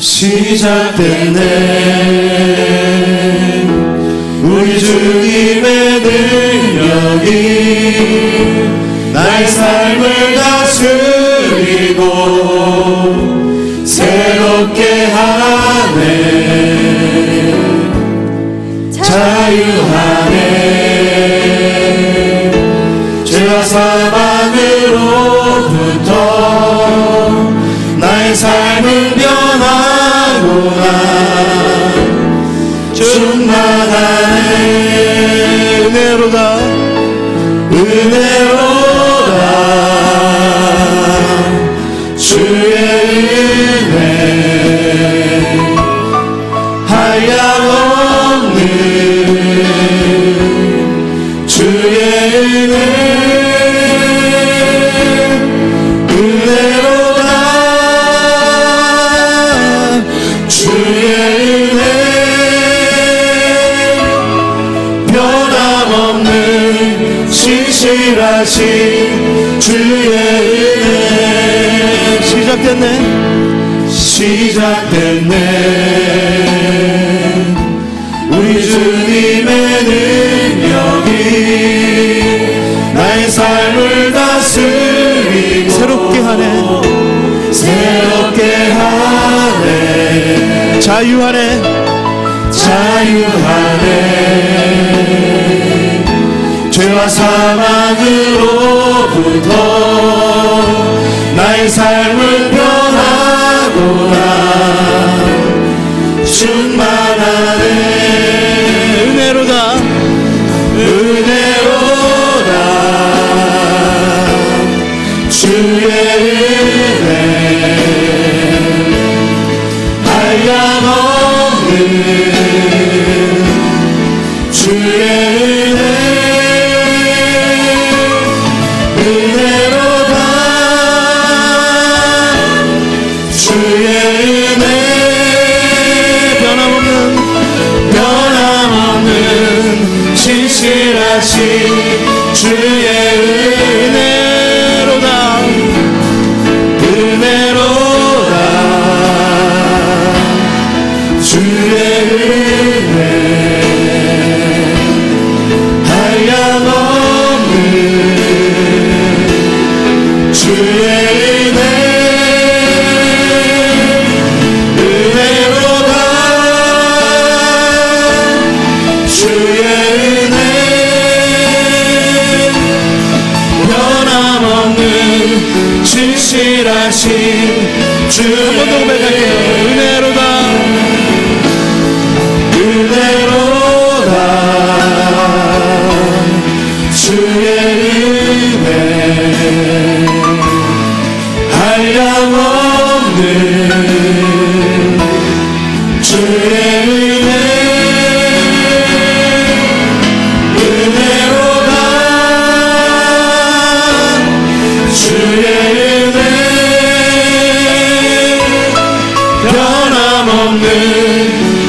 시작됐네. 우리 주님의 능력이 나의 삶을 다스리고 새롭게 하네. 자유하네. 죄와 사망으로부터 나의 삶을 변하구나. 충만하네. 은혜로다. 은혜로다. 주의 은혜 한량없는 주의 은혜 은혜로다. 주의 은혜 변함없는 신실하신 주의 은혜. 시작됐네. 시작됐네. 우리 주님의 능력이 나의 삶을 다스리고 새롭게 하네. 새롭게 하네. 자유하네. 자유하네. 죄와 사망으로부터 나의 삶을 변하구나. 충만하네. 은혜로다. 은혜로다. 주의 은혜 한량없는 주의 은혜 은혜로다. 주의 은혜 변함없는 신실하신 주의 은혜로다. 은혜로다. 주의 은혜 한량없는 주의 은혜 은혜로다. 주의 은혜 변함없는 진실하신 주의 한 번 더 고백할게요. 은혜로다. 은혜로다. 주의 은혜 한량없는 주의 은혜 은혜로다. 주의 은혜 변함없는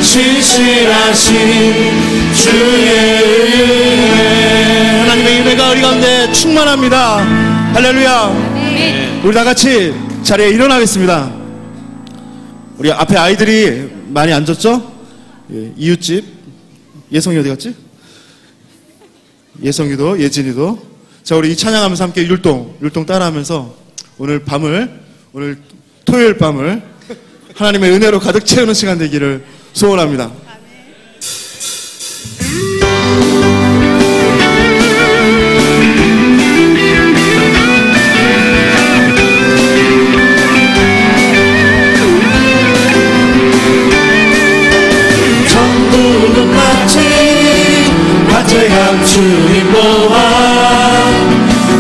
신실하신 주의 은혜. 하나님의 은혜가 우리 가운데 충만합니다. 할렐루야. 우리 다 같이 자리에 일어나겠습니다. 우리 앞에 아이들이 많이 앉았죠? 예, 이웃집 예성이 어디 갔지? 예성이도 예진이도. 자, 우리 이 찬양하면서 함께 율동 따라하면서 오늘 토요일 밤을 하나님의 은혜로 가득 채우는 시간 되기를 소원합니다. 천국은 마치 화재강 주님 보아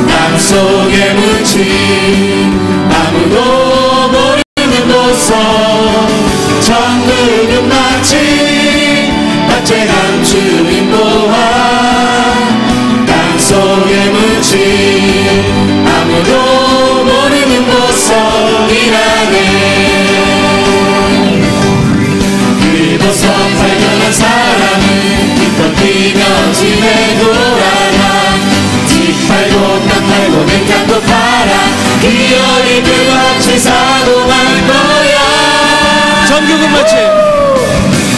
땅속에 묻힌 아무도 모르는 도서. 천국은 마치 전국은 마치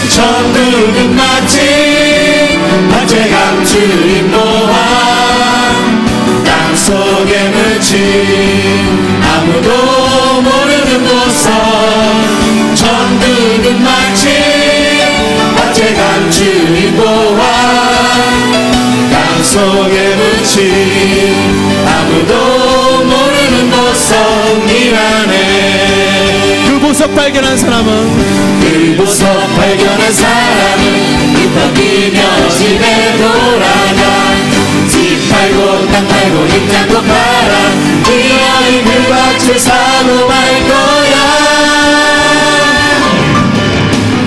전국은 마치 박재감 주인 모함 땅속에 묻힌 아무도 모르는 보석 전국은 마치 박재감 주인 모함 땅속에 묻힌 아무도 모르는 보석이라네. 그 보석 발견한 사람은 그 보석 발견한 사람은 입덕이며 집에 돌아가 집 팔고 땅 팔고 입장도 팔아 기어이 그 밭을 사고 말 거야.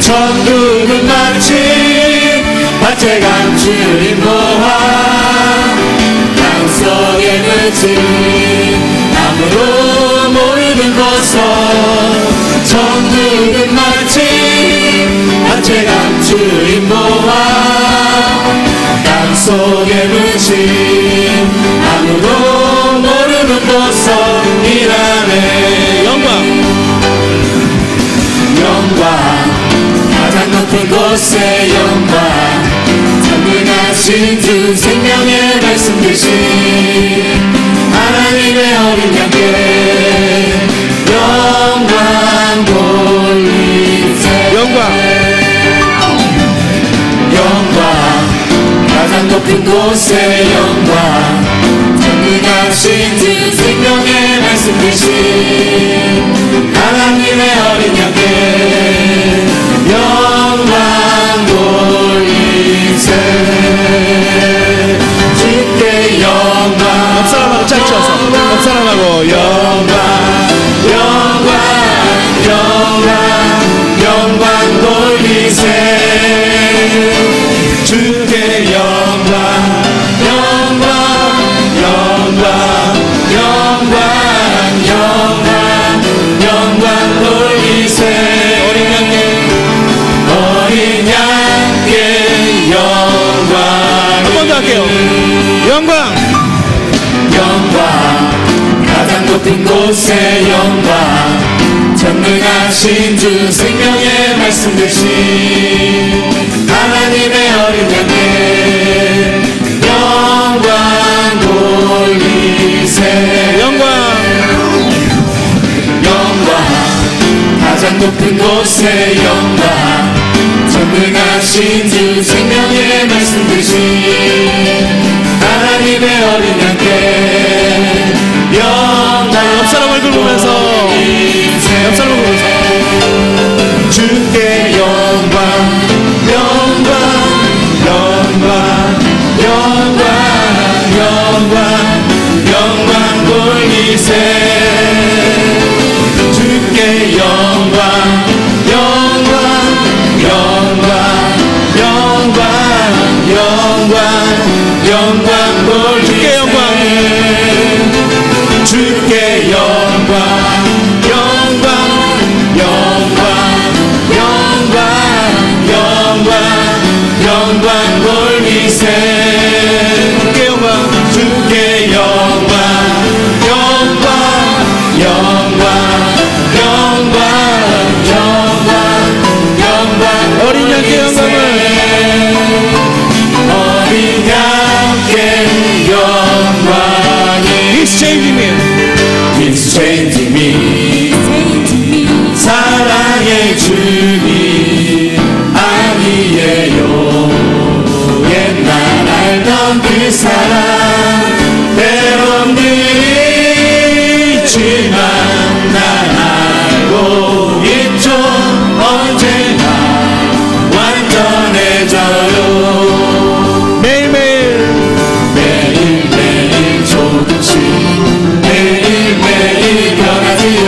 전국은 마치 밭에간 주인 모함 땅속에 묻힌 아무도 모르는 보석 전국은 마치 밭에간 주인 모함 땅속에 묻힌 아무도 모르는 보석이라네. 영광 가장 높은 곳에 영광 전능하신 주 생명의 말씀 되신 하나님의 어린 양께 영광 돌리세. 영광 가장 높은 곳에 영광 전능하신 주 생명의 말씀 되신 하나님의 어린 양께 영광 돌리세. 주께 영광. 옆 사람하고 짝 쪄서 옆 사람하고 영광 돌리세. 주께 영광 돌리세. 어린 양께 영광. 한 번 더 할게요. 영광 가장 높은 곳에 영광 전능하신 주 생명의 말씀 되신 하나님의 어린 양께 영광 돌리세. 영광 가장 높은 곳에 영광 전능하신 주 생명의 말씀 되신 하나님의 어린 양께 영광. 옆 사람 얼굴 보면서 옆 사람 얼굴 보면서 주께 영광 돌리세. 주께 영광 돌리세. 주께 영광 돌리세. 주께 어린 양께 영광을. 어린 양께 영광이. He's changing me. He's changing me. 사랑의 주님 아니에요. 옛날 알던 그 사랑 때론 느리지만 난 알고 있죠. 언제나 완전해져요. 매일매일 조금씩 매일매일 변하지요.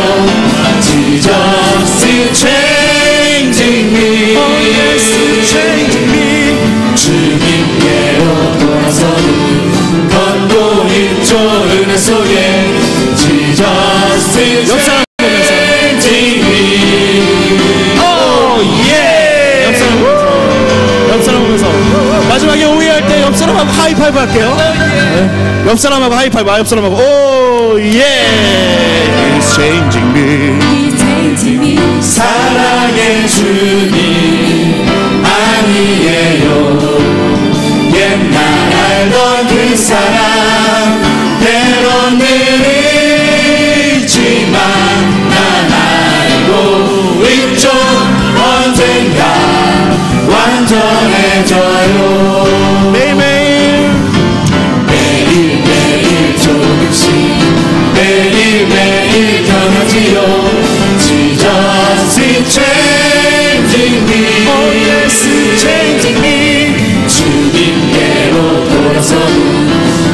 Jesus is changing me. Oh, yes, is changing me. 주님께로 돌아서는 걷고 있죠. 은혜 속에 Jesus is changing me. Oh, yeah. 옆 사람 보면서 마지막에 오해할 때 옆 사람하고 하이파이브 할게요. 네. 옆 사람하고 하이파이브. 옆 사람하고 오 예. He's changing me. He's changing me. 사랑의 주님 아니에요. 옛날 알던 그 사랑 때론 느리지만 난 알고 있죠. 언젠가 완전해져요. 매일매일 조금씩 매일매일 변하지요. Jesus is changing me. Oh yes, changing me. 주님께로 돌아서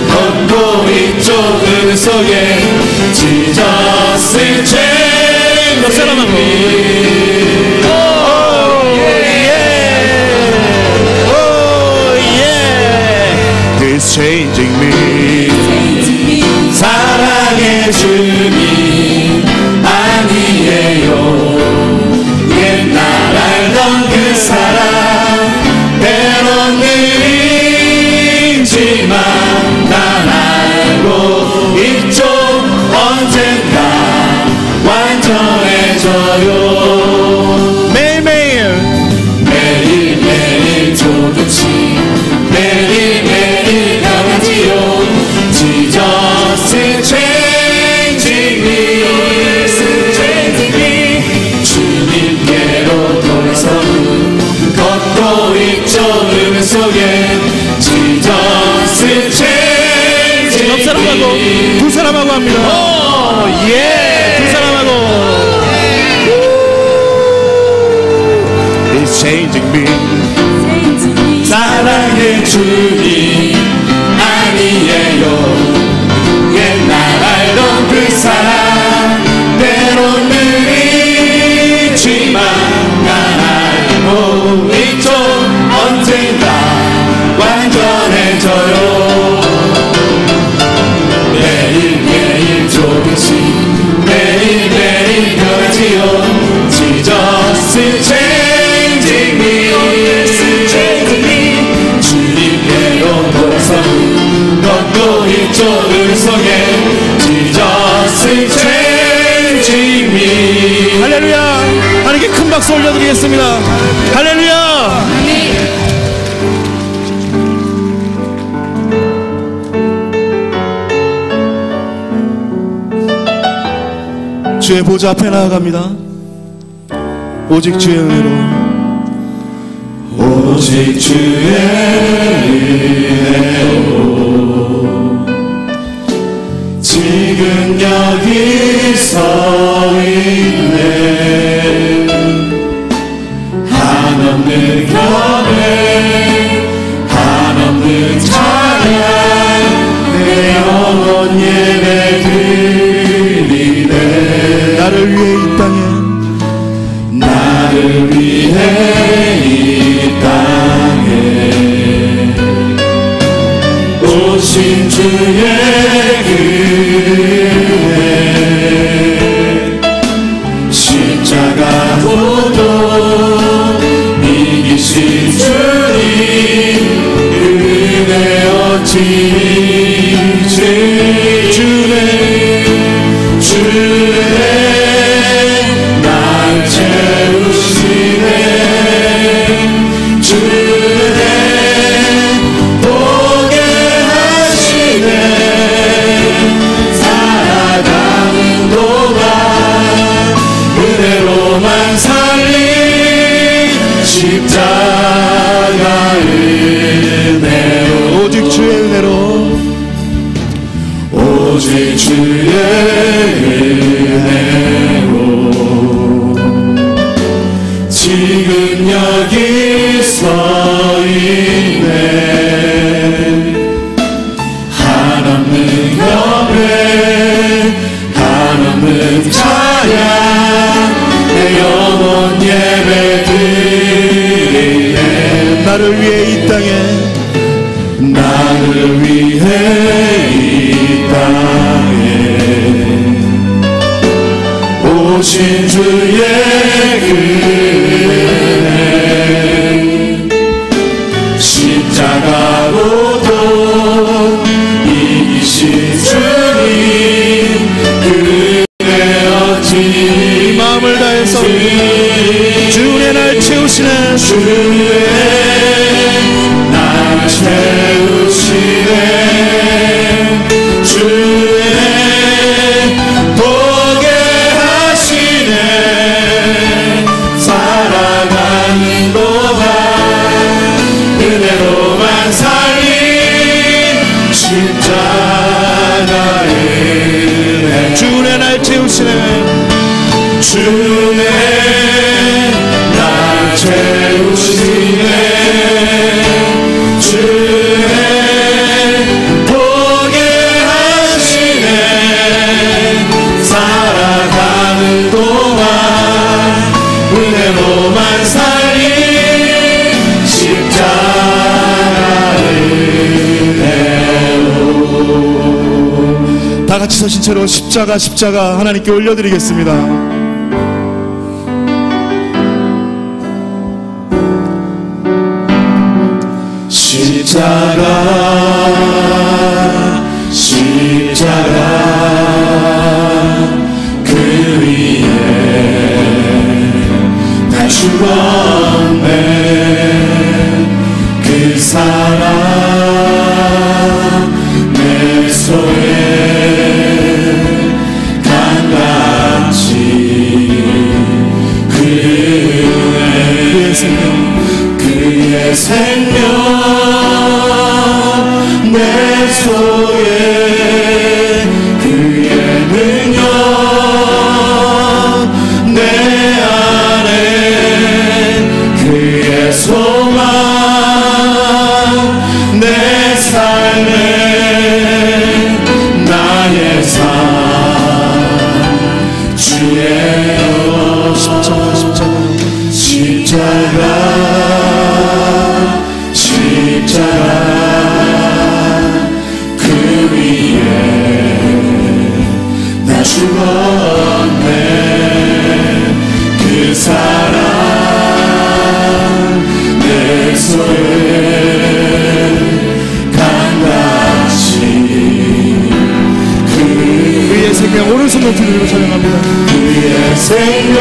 걷고 있죠. 그 속에 Jesus is changing me. Oh yeah, oh yeah, He's changing me. 사랑의 주님 아니에요. 옛날 알던 그 사랑 때론 느리지만 난 알고 있죠. 언젠가 완전해져요. 매일매일 조금씩 매일매일 변하지요. Jesus is changing me. 주님께로 돌아서 걷고 있죠. 그 속에 Jesus is changing 옆 사람하고 me. 두 사람하고 합니다. 오, 예. 두 사람하고. He's changing me. 사랑의 주님 아니에요. 옛날 알던 그 사랑 때론 느리지만 난 알고 있죠. 언젠가 완전해져요. 매일매일 조금씩 매일매일 변하지요. Jesus is changing me. 주님께로 돌아서 걷고 있죠. 그 속에 Jesus is changing me. 할렐루야. 하나님께 큰 박수 올려드리겠습니다. 할렐루야. 주의 보좌 앞에 나아갑니다. 오직 주의 은혜로, 오직 주의 은혜로 지금 여기 서 있네. 한없는 겸해 한없는 찬양 내 영혼 예배 드리네. 나를 위해 이 땅에, 나를 위해 이 땅에 오신 주의 은혜 십자가로도 이기신 주님 은혜 어찌 주네 날 채우시네. 주네 보게 하시네. 살아가는 동안 은혜로만 살린 십자가 은혜로 오직 주의 은혜로, 오직 주의 은혜로 지금 여기 서 있네. 한없는 겸해 한없는 찬양 내 영혼 예배 드리네. 나를 위해 이 땅에, 나를 위해 이 땅에 오신 주의 은혜 십자가로도 이기신 주님 그 은혜 어찌 마음을 다해서 날 채우시네. 주의 날 채우시네. 주의 보게 하시네. 살아가는 동안 은혜로만 살린 십자가의 은혜. 주의 날 채우시네. 주의 날 채우시네. 주의 보게 하시네. 살아가는 동안 은혜로만 살린 십자가의 은혜로. 다 같이 서신 채로 십자가 십자가 하나님께 올려드리겠습니다. 십자가 십자가 그 위에 날 죽었네. 그 사랑 내 손에 강같이 그의 생명 그의 생명 내 속에 그의 능력 내 안에 그의 소망 내 삶에 나의 삶 주의 십자가 십자가 십자가 십자가 그 위에 나 죽었네. 그 사랑 내 손에 강같이 그의 생명 오른손 높이 들고 찬양합니다. 그의 생명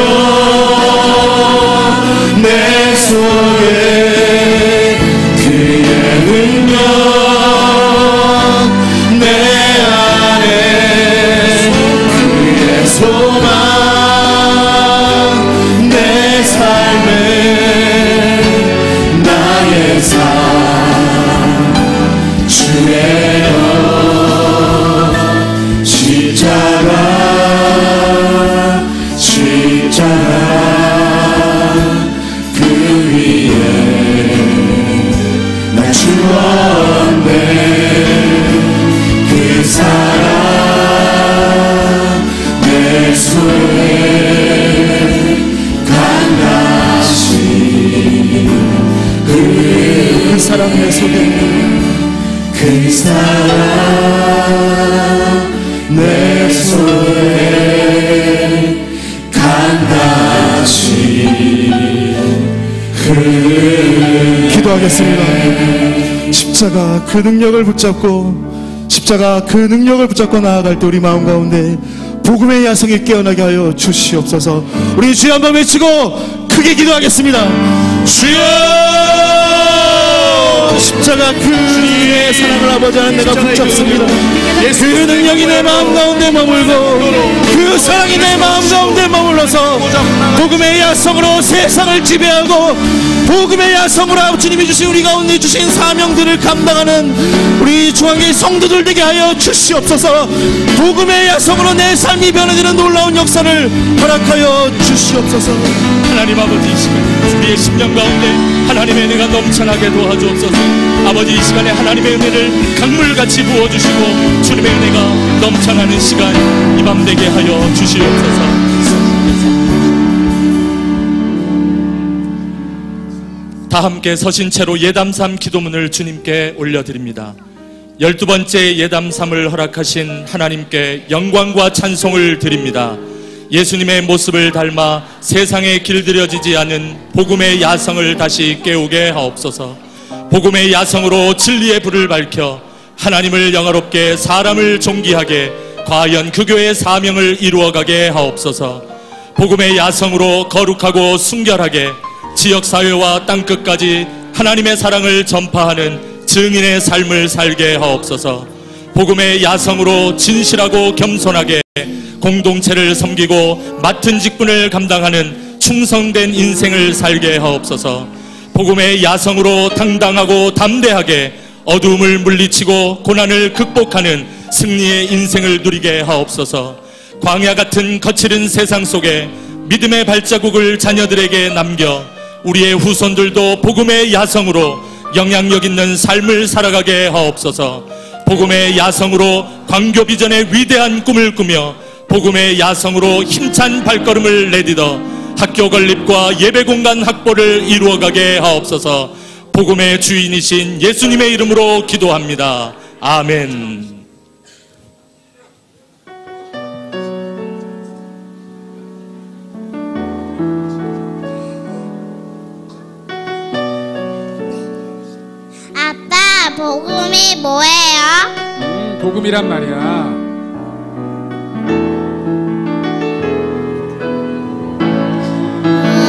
내 속에 그의 능력 내 안에 그의 소망 내 삶에 나의 삶 주의여 십자가 십자가 그 위에 날 주었네. 그 사랑 내 손에 강같이 그 사랑 내 속에 그 사랑 내 손에 강같이 기도하겠습니다. 십자가 그 능력을 붙잡고 십자가 그 능력을 붙잡고 나아갈 때 우리 마음 가운데 복음의 야성이 깨어나게 하여 주시옵소서. 우리 주여 한번 외치고 크게 기도하겠습니다. 주여! 십자가 그 위에 사랑을 아버지 하나님 내가 붙잡습니다. 그 능력이 내 마음 가운데 머물고 그 사랑이 내 마음 가운데 머물러서 복음의 야성으로 세상을 지배하고 복음의 야성으로 주님이 주신 우리 가운데 주신 사명들을 감당하는 우리 중앙교회 성도들 되게 하여 주시옵소서. 복음의 야성으로 내 삶이 변해지는 놀라운 역사를 허락하여 주시옵소서. 하나님 아버지, 이 시간 우리의 심령 가운데 하나님의 은혜가 넘쳐나게 도와주옵소서. 아버지, 이 시간에 하나님의 은혜를 강물같이 부어주시고 주님의 은혜가 넘쳐나는 시간 이 밤 되게 하여 주시옵소서. 다 함께 서신 채로 예담삼 기도문을 주님께 올려드립니다. 12번째 예담삼을 허락하신 하나님께 영광과 찬송을 드립니다. 예수님의 모습을 닮아 세상에 길들여지지 않은 복음의 야성을 다시 깨우게 하옵소서. 복음의 야성으로 진리의 불을 밝혀 하나님을 영화롭게 사람을 존귀하게 과연 그 교회의 사명을 이루어가게 하옵소서. 복음의 야성으로 거룩하고 순결하게 지역사회와 땅끝까지 하나님의 사랑을 전파하는 증인의 삶을 살게 하옵소서. 복음의 야성으로 진실하고 겸손하게 공동체를 섬기고 맡은 직분을 감당하는 충성된 인생을 살게 하옵소서. 복음의 야성으로 당당하고 담대하게 어두움을 물리치고 고난을 극복하는 승리의 인생을 누리게 하옵소서. 광야 같은 거칠은 세상 속에 믿음의 발자국을 자녀들에게 남겨 우리의 후손들도 복음의 야성으로 영향력 있는 삶을 살아가게 하옵소서. 복음의 야성으로 광교 비전의 위대한 꿈을 꾸며 복음의 야성으로 힘찬 발걸음을 내딛어 학교 건립과 예배공간 확보를 이루어가게 하옵소서. 복음의 주인이신 예수님의 이름으로 기도합니다. 아멘. 아빠, 복음이 뭐예요? 복음이란 말이야,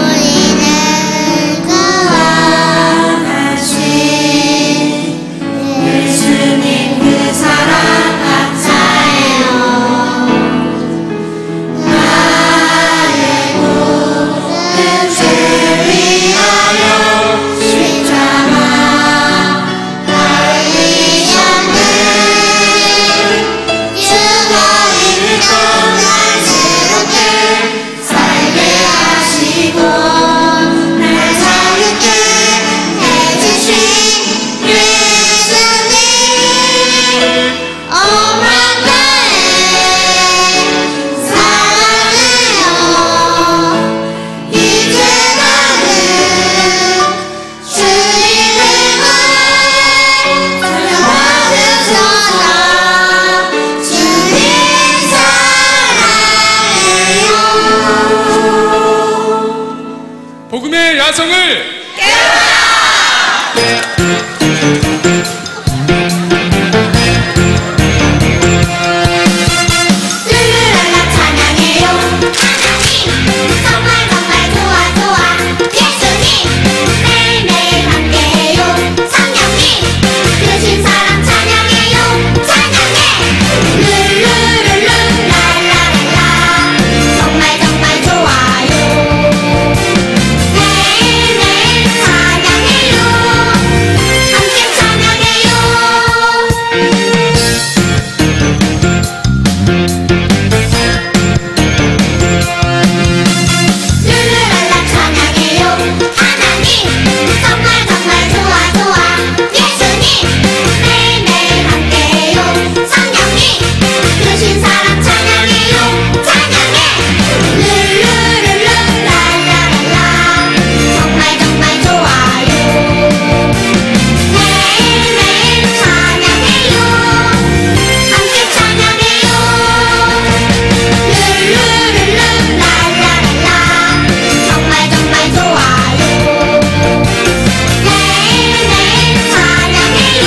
우리는 구원하신 예수님 그 사랑 감사해요. 나의 모든 죄 위하여 십자가 달리셨네. 죽어있던 날 새롭게 살게 하시고 날 자유케 해주신 예수님, 오만나의 사랑해요. 이제 나는 주님의 말 들려받으소서. 주님 사랑해요. 복음의 야성을 룰루랄라 찬양해요. 하나님 정말 정말 좋아 좋아. 예수님 매일매일 함께해요. 성령님 크신 사랑 찬양해요. 찬양해. 룰루룰루랄라랄라 정말 정말 좋아요. 매일매일 찬양해요. 함께 찬양해요. 룰루랄라 찬양해요. 하나님 정말 정말 좋아 좋아. 예수님 매일매일 함께해요. 성령님 크신 사랑 찬양해요. 찬양해. 룰루룰루랄라랄라 정말 정말 좋아요. 매일매일 찬양해요. 함께 찬양해요. 룰루룰루랄라랄라 정말 정말 좋아요. 매일매일 찬양해요.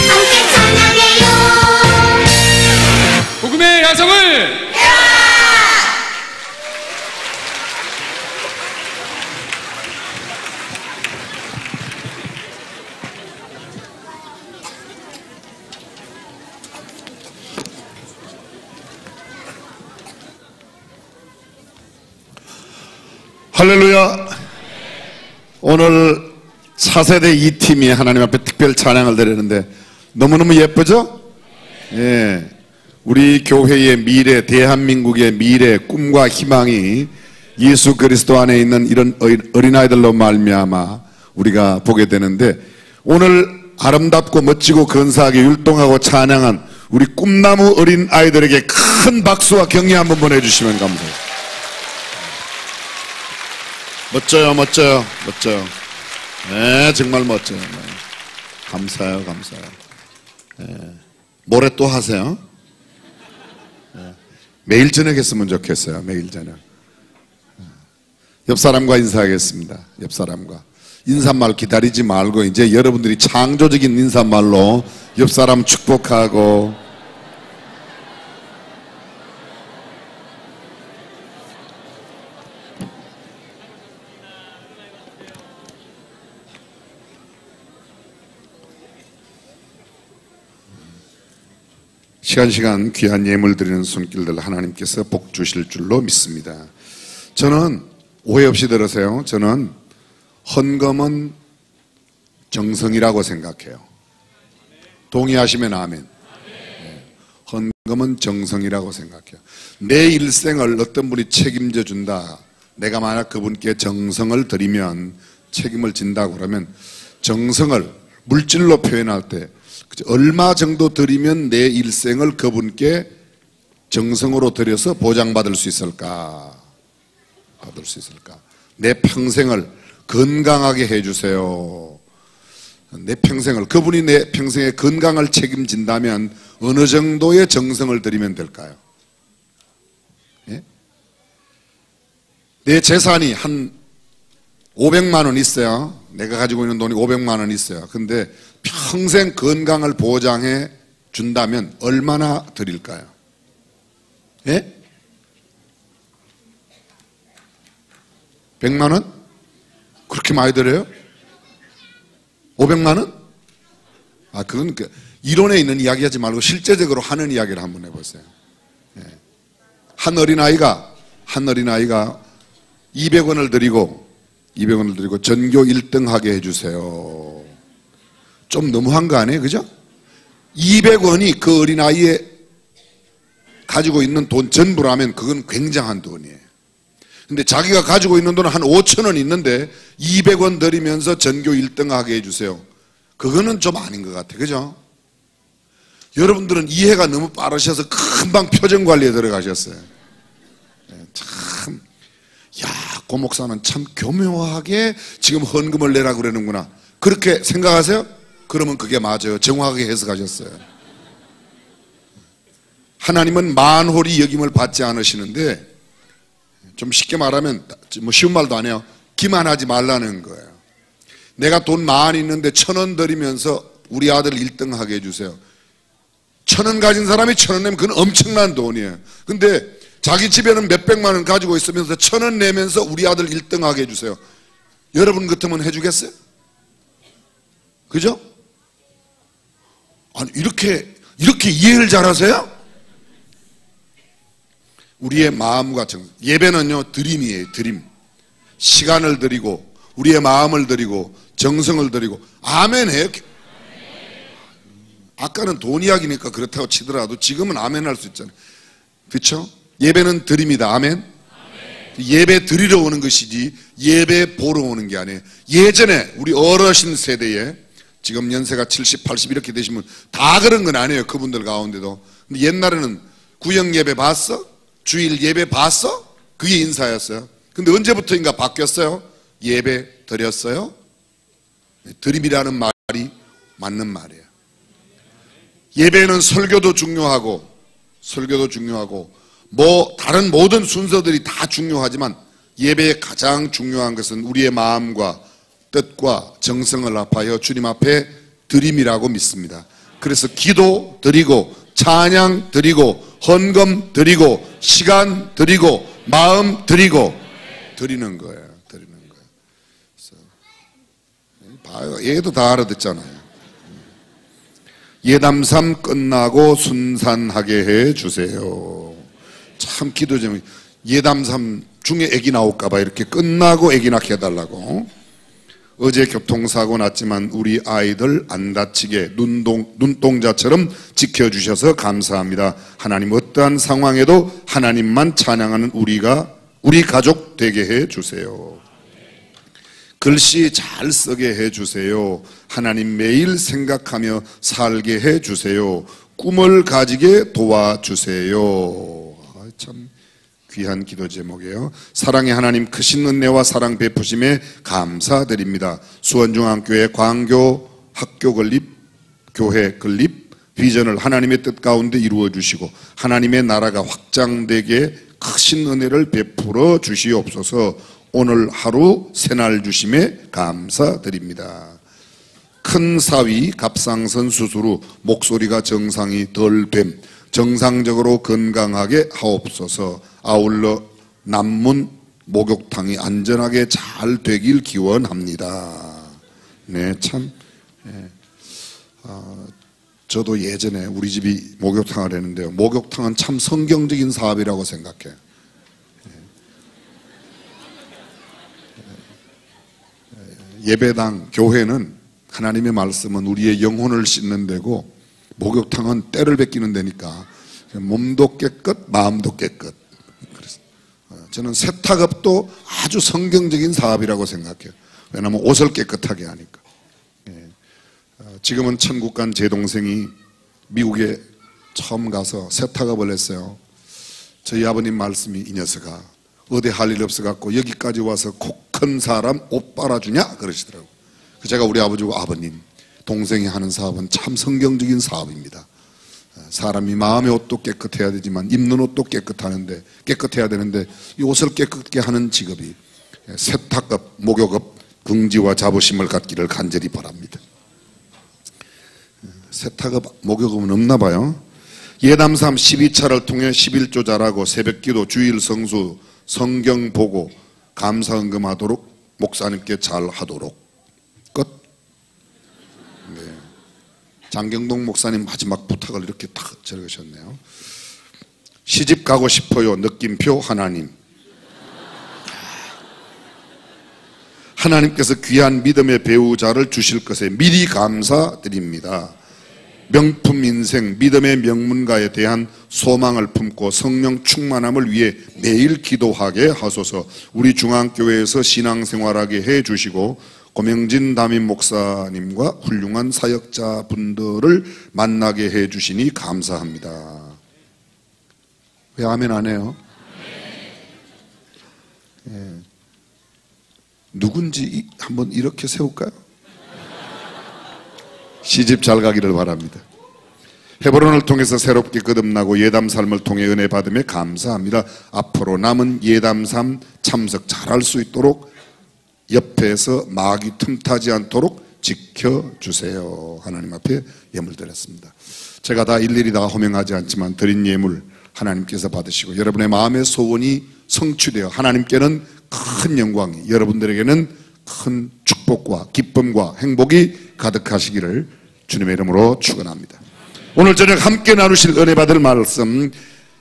함께 찬양해요. 복음의 야성을 할렐루야. 오늘 차세대 이 팀이 하나님 앞에 특별 찬양을 드리는데 너무너무 예쁘죠? 예, 우리 교회의 미래, 대한민국의 미래, 꿈과 희망이 예수 그리스도 안에 있는 이런 어린아이들로 말미암아 우리가 보게 되는데, 오늘 아름답고 멋지고 근사하게 율동하고 찬양한 우리 꿈나무 어린아이들에게 큰 박수와 격려 한번 보내주시면 감사합니다. 멋져요, 멋져요, 멋져요. 네, 정말 멋져요. 네. 감사해요, 감사해요. 네. 모레 또 하세요. 네. 매일 저녁 했으면 좋겠어요, 매일 저녁. 옆 사람과 인사하겠습니다. 옆 사람과 인사말 기다리지 말고 이제 여러분들이 창조적인 인사말로 옆 사람 축복하고, 시간 귀한 예물 드리는 손길들 하나님께서 복 주실 줄로 믿습니다. 저는 오해 없이 들으세요. 저는 헌금은 정성이라고 생각해요. 동의하시면 아멘. 헌금은 정성이라고 생각해요. 내 일생을 어떤 분이 책임져 준다. 내가 만약 그분께 정성을 드리면 책임을 진다고 그러면 정성을 물질로 표현할 때 얼마 정도 드리면 내 일생을 그분께 정성으로 드려서 보장받을 수 있을까? 받을 수 있을까? 내 평생을 건강하게 해주세요. 내 평생을, 그분이 내 평생의 건강을 책임진다면 어느 정도의 정성을 드리면 될까요? 예? 내 재산이 한 500만 원 있어요. 내가 가지고 있는 돈이 500만 원 있어요. 근데 평생 건강을 보장해 준다면 얼마나 드릴까요? 예? 100만 원? 그렇게 많이 드려요? 500만 원? 그건 이론에 있는 이야기 하지 말고 실제적으로 하는 이야기를 한번 해보세요. 예. 한 어린아이가 200원을 드리고 전교 1등 하게 해주세요. 좀 너무한 거 아니에요? 그죠? 200원이 그 어린아이의 가지고 있는 돈 전부라면 그건 굉장한 돈이에요. 근데 자기가 가지고 있는 돈은 한 5,000원 있는데 200원 드리면서 전교 1등 하게 해주세요. 그거는 좀 아닌 것 같아요. 그죠? 여러분들은 이해가 너무 빠르셔서 금방 표정관리에 들어가셨어요. 참, 고 목사는 참 교묘하게 지금 헌금을 내라 그러는구나. 그렇게 생각하세요? 그러면 그게 맞아요. 정확하게 해석하셨어요. 하나님은 만홀히 여김을 받지 않으시는데, 좀 쉽게 말하면 뭐 쉬운 말도 안 해요. 기만하지 말라는 거예요. 내가 돈 많이 있는데 1,000원 드리면서 우리 아들 1등 하게 해주세요. 1,000원 가진 사람이 1,000원 내면 그건 엄청난 돈이에요. 근데 자기 집에는 몇백만 원 가지고 있으면서 1,000원 내면서 우리 아들 1등 하게 해주세요. 여러분 같으면 해주겠어요? 그죠? 아니, 이렇게 이해를 잘하세요? 우리의 마음과 예배는요, 드림이에요. 드림. 시간을 드리고 우리의 마음을 드리고 정성을 드리고 아멘 해요. 아까는 돈 이야기니까 그렇다고 치더라도 지금은 아멘 할 수 있잖아요. 그렇죠? 예배는 드림이다. 아멘. 예배 드리러 오는 것이지 예배 보러 오는 게 아니에요. 예전에 우리 어르신 세대에 지금 연세가 70, 80 이렇게 되시면 다 그런 건 아니에요. 그분들 가운데도. 근데 옛날에는 구역 예배 봤어? 주일 예배 봤어? 그게 인사였어요. 근데 언제부터인가 바뀌었어요? 예배 드렸어요? 드림이라는 말이 맞는 말이에요. 예배는 설교도 중요하고 뭐 다른 모든 순서들이 다 중요하지만 예배의 가장 중요한 것은 우리의 마음과 뜻과 정성을 합하여 주님 앞에 드림이라고 믿습니다. 그래서 기도 드리고 찬양 드리고 헌금 드리고 시간 드리고 마음 드리고 드리는 거예요. 봐요. 얘도 다 알아듣잖아요. 예담삼 끝나고 순산하게 해주세요. 참 기도 제목. 예담삼 중에 애기 나올까봐 이렇게 끝나고 애기 낳게 해달라고. 어제 교통사고 났지만 우리 아이들 안 다치게 눈동자처럼 지켜주셔서 감사합니다. 하나님 어떠한 상황에도 하나님만 찬양하는 우리 가족 되게 해주세요. 글씨 잘 쓰게 해주세요. 하나님 매일 생각하며 살게 해주세요. 꿈을 가지게 도와주세요. 참 귀한 기도 제목이에요. 사랑의 하나님 크신 은혜와 사랑 베푸심에 감사드립니다. 수원중앙교회 광교 학교 건립, 교회 건립 비전을 하나님의 뜻 가운데 이루어 주시고 하나님의 나라가 확장되게 크신 은혜를 베풀어 주시옵소서. 오늘 하루 새날 주심에 감사드립니다. 큰 사위 갑상선 수술 후 목소리가 정상이 덜 됨 정상적으로 건강하게 하옵소서. 아울러 남문 목욕탕이 안전하게 잘 되길 기원합니다. 네, 참 저도 예전에 우리 집이 목욕탕을 했는데요. 목욕탕은 참 성경적인 사업이라고 생각해요. 예배당, 교회는 하나님의 말씀은 우리의 영혼을 씻는 데고, 목욕탕은 때를 베끼는 데니까 몸도 깨끗, 마음도 깨끗. 그래서 저는 세탁업도 아주 성경적인 사업이라고 생각해요. 왜냐하면 옷을 깨끗하게 하니까. 지금은 천국 간 제 동생이 미국에 처음 가서 세탁업을 했어요. 저희 아버님 말씀이, 이 녀석아 어디 할 일 없어갖고 여기까지 와서 코 큰 사람 옷 빨아주냐 그러시더라고요. 제가 우리 아버지고, 아버님, 동생이 하는 사업은 참 성경적인 사업입니다. 사람이 마음의 옷도 깨끗해야 되지만 입는 옷도 깨끗해야 되는데 이 옷을 깨끗게 하는 직업이 세탁업, 목욕업, 긍지와 자부심을 갖기를 간절히 바랍니다. 세탁업, 목욕업은 없나 봐요. 예담삼 12차를 통해 11조 잘하고 새벽기도, 주일 성수, 성경 보고 감사헌금하도록 목사님께 잘 하도록. 끝. 네. 장경동 목사님 마지막 부탁을 이렇게 딱 적으셨네요. 시집 가고 싶어요. 느낌표 하나님. 하나님께서 귀한 믿음의 배우자를 주실 것에 미리 감사드립니다. 명품 인생, 믿음의 명문가에 대한 소망을 품고 성령 충만함을 위해 매일 기도하게 하소서. 우리 중앙교회에서 신앙생활하게 해주시고 고명진 담임 목사님과 훌륭한 사역자분들을 만나게 해주시니 감사합니다. 왜 아멘 안 해요? 예. 누군지 한번 이렇게 세울까요? 시집 잘 가기를 바랍니다. 헤브론을 통해서 새롭게 거듭나고 예담 삶을 통해 은혜 받음에 감사합니다. 앞으로 남은 예담3 참석 잘할 수 있도록 옆에서 마귀 틈타지 않도록 지켜주세요. 하나님 앞에 예물 드렸습니다. 제가 다 일일이 다 호명하지 않지만 드린 예물 하나님께서 받으시고 여러분의 마음의 소원이 성취되어 하나님께는 큰 영광이, 여러분들에게는 큰 축복과 기쁨과 행복이 가득하시기를 주님의 이름으로 축원합니다. 오늘 저녁 함께 나누실 은혜 받을 말씀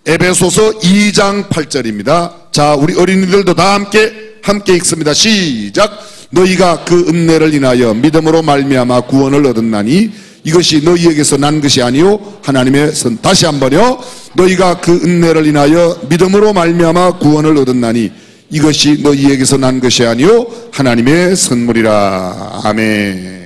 에베소서 2장 8절입니다. 자, 우리 어린이들도 다 함께 읽습니다. 시작. 너희가 그 은혜를 인하여 믿음으로 말미암아 구원을 얻었나니 이것이 너희에게서 난 것이 아니요 하나님의 선. 다시 한번요. 너희가 그 은혜를 인하여 믿음으로 말미암아 구원을 얻었나니 이것이 너희에게서 난 것이 아니요 하나님의 선물이라. 아멘.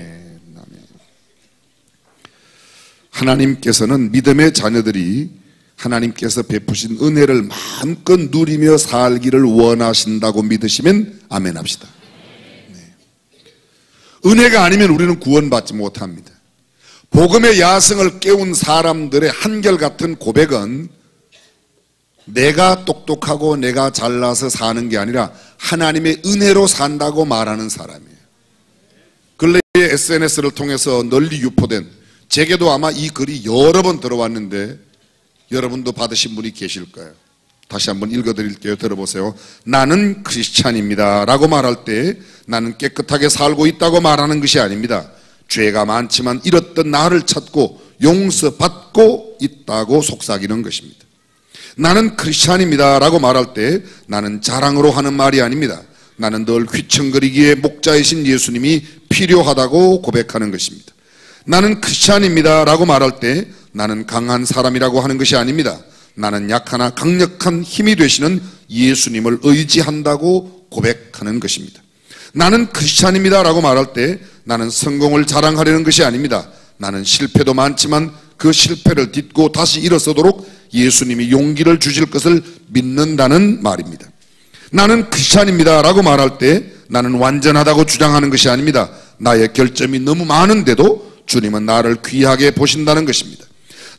하나님께서는 믿음의 자녀들이 하나님께서 베푸신 은혜를 마음껏 누리며 살기를 원하신다고 믿으시면 아멘 합시다. 네. 은혜가 아니면 우리는 구원받지 못합니다. 복음의 야성을 깨운 사람들의 한결같은 고백은 내가 똑똑하고 내가 잘나서 사는 게 아니라 하나님의 은혜로 산다고 말하는 사람이에요. 근래에 SNS를 통해서 널리 유포된, 제게도 아마 이 글이 여러 번 들어왔는데 여러분도 받으신 분이 계실 거예요. 다시 한번 읽어드릴게요. 들어보세요. 나는 크리스찬입니다 라고 말할 때 나는 깨끗하게 살고 있다고 말하는 것이 아닙니다. 죄가 많지만 잃었던 나를 찾고 용서받고 있다고 속삭이는 것입니다. 나는 크리스찬입니다 라고 말할 때 나는 자랑으로 하는 말이 아닙니다. 나는 늘 휘청거리기에 목자이신 예수님이 필요하다고 고백하는 것입니다. 나는 크리스찬입니다 라고 말할 때 나는 강한 사람이라고 하는 것이 아닙니다. 나는 약하나 강력한 힘이 되시는 예수님을 의지한다고 고백하는 것입니다. 나는 크리스찬입니다 라고 말할 때 나는 성공을 자랑하려는 것이 아닙니다. 나는 실패도 많지만 그 실패를 딛고 다시 일어서도록 예수님이 용기를 주실 것을 믿는다는 말입니다. 나는 크리스찬입니다 라고 말할 때 나는 완전하다고 주장하는 것이 아닙니다. 나의 결점이 너무 많은데도 주님은 나를 귀하게 보신다는 것입니다.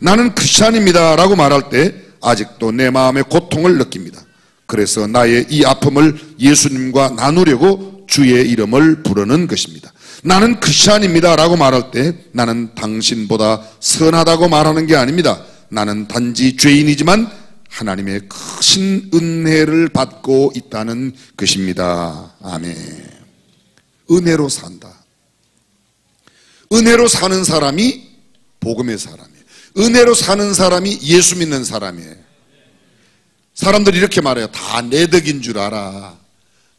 나는 크리스찬입니다 라고 말할 때 아직도 내 마음의 고통을 느낍니다. 그래서 나의 이 아픔을 예수님과 나누려고 주의 이름을 부르는 것입니다. 나는 크리스찬입니다 라고 말할 때 나는 당신보다 선하다고 말하는 게 아닙니다. 나는 단지 죄인이지만 하나님의 크신 은혜를 받고 있다는 것입니다. 아멘. 은혜로 산다. 은혜로 사는 사람이 복음의 사람이에요. 은혜로 사는 사람이 예수 믿는 사람이에요. 사람들이 이렇게 말해요. 다 내 덕인 줄 알아.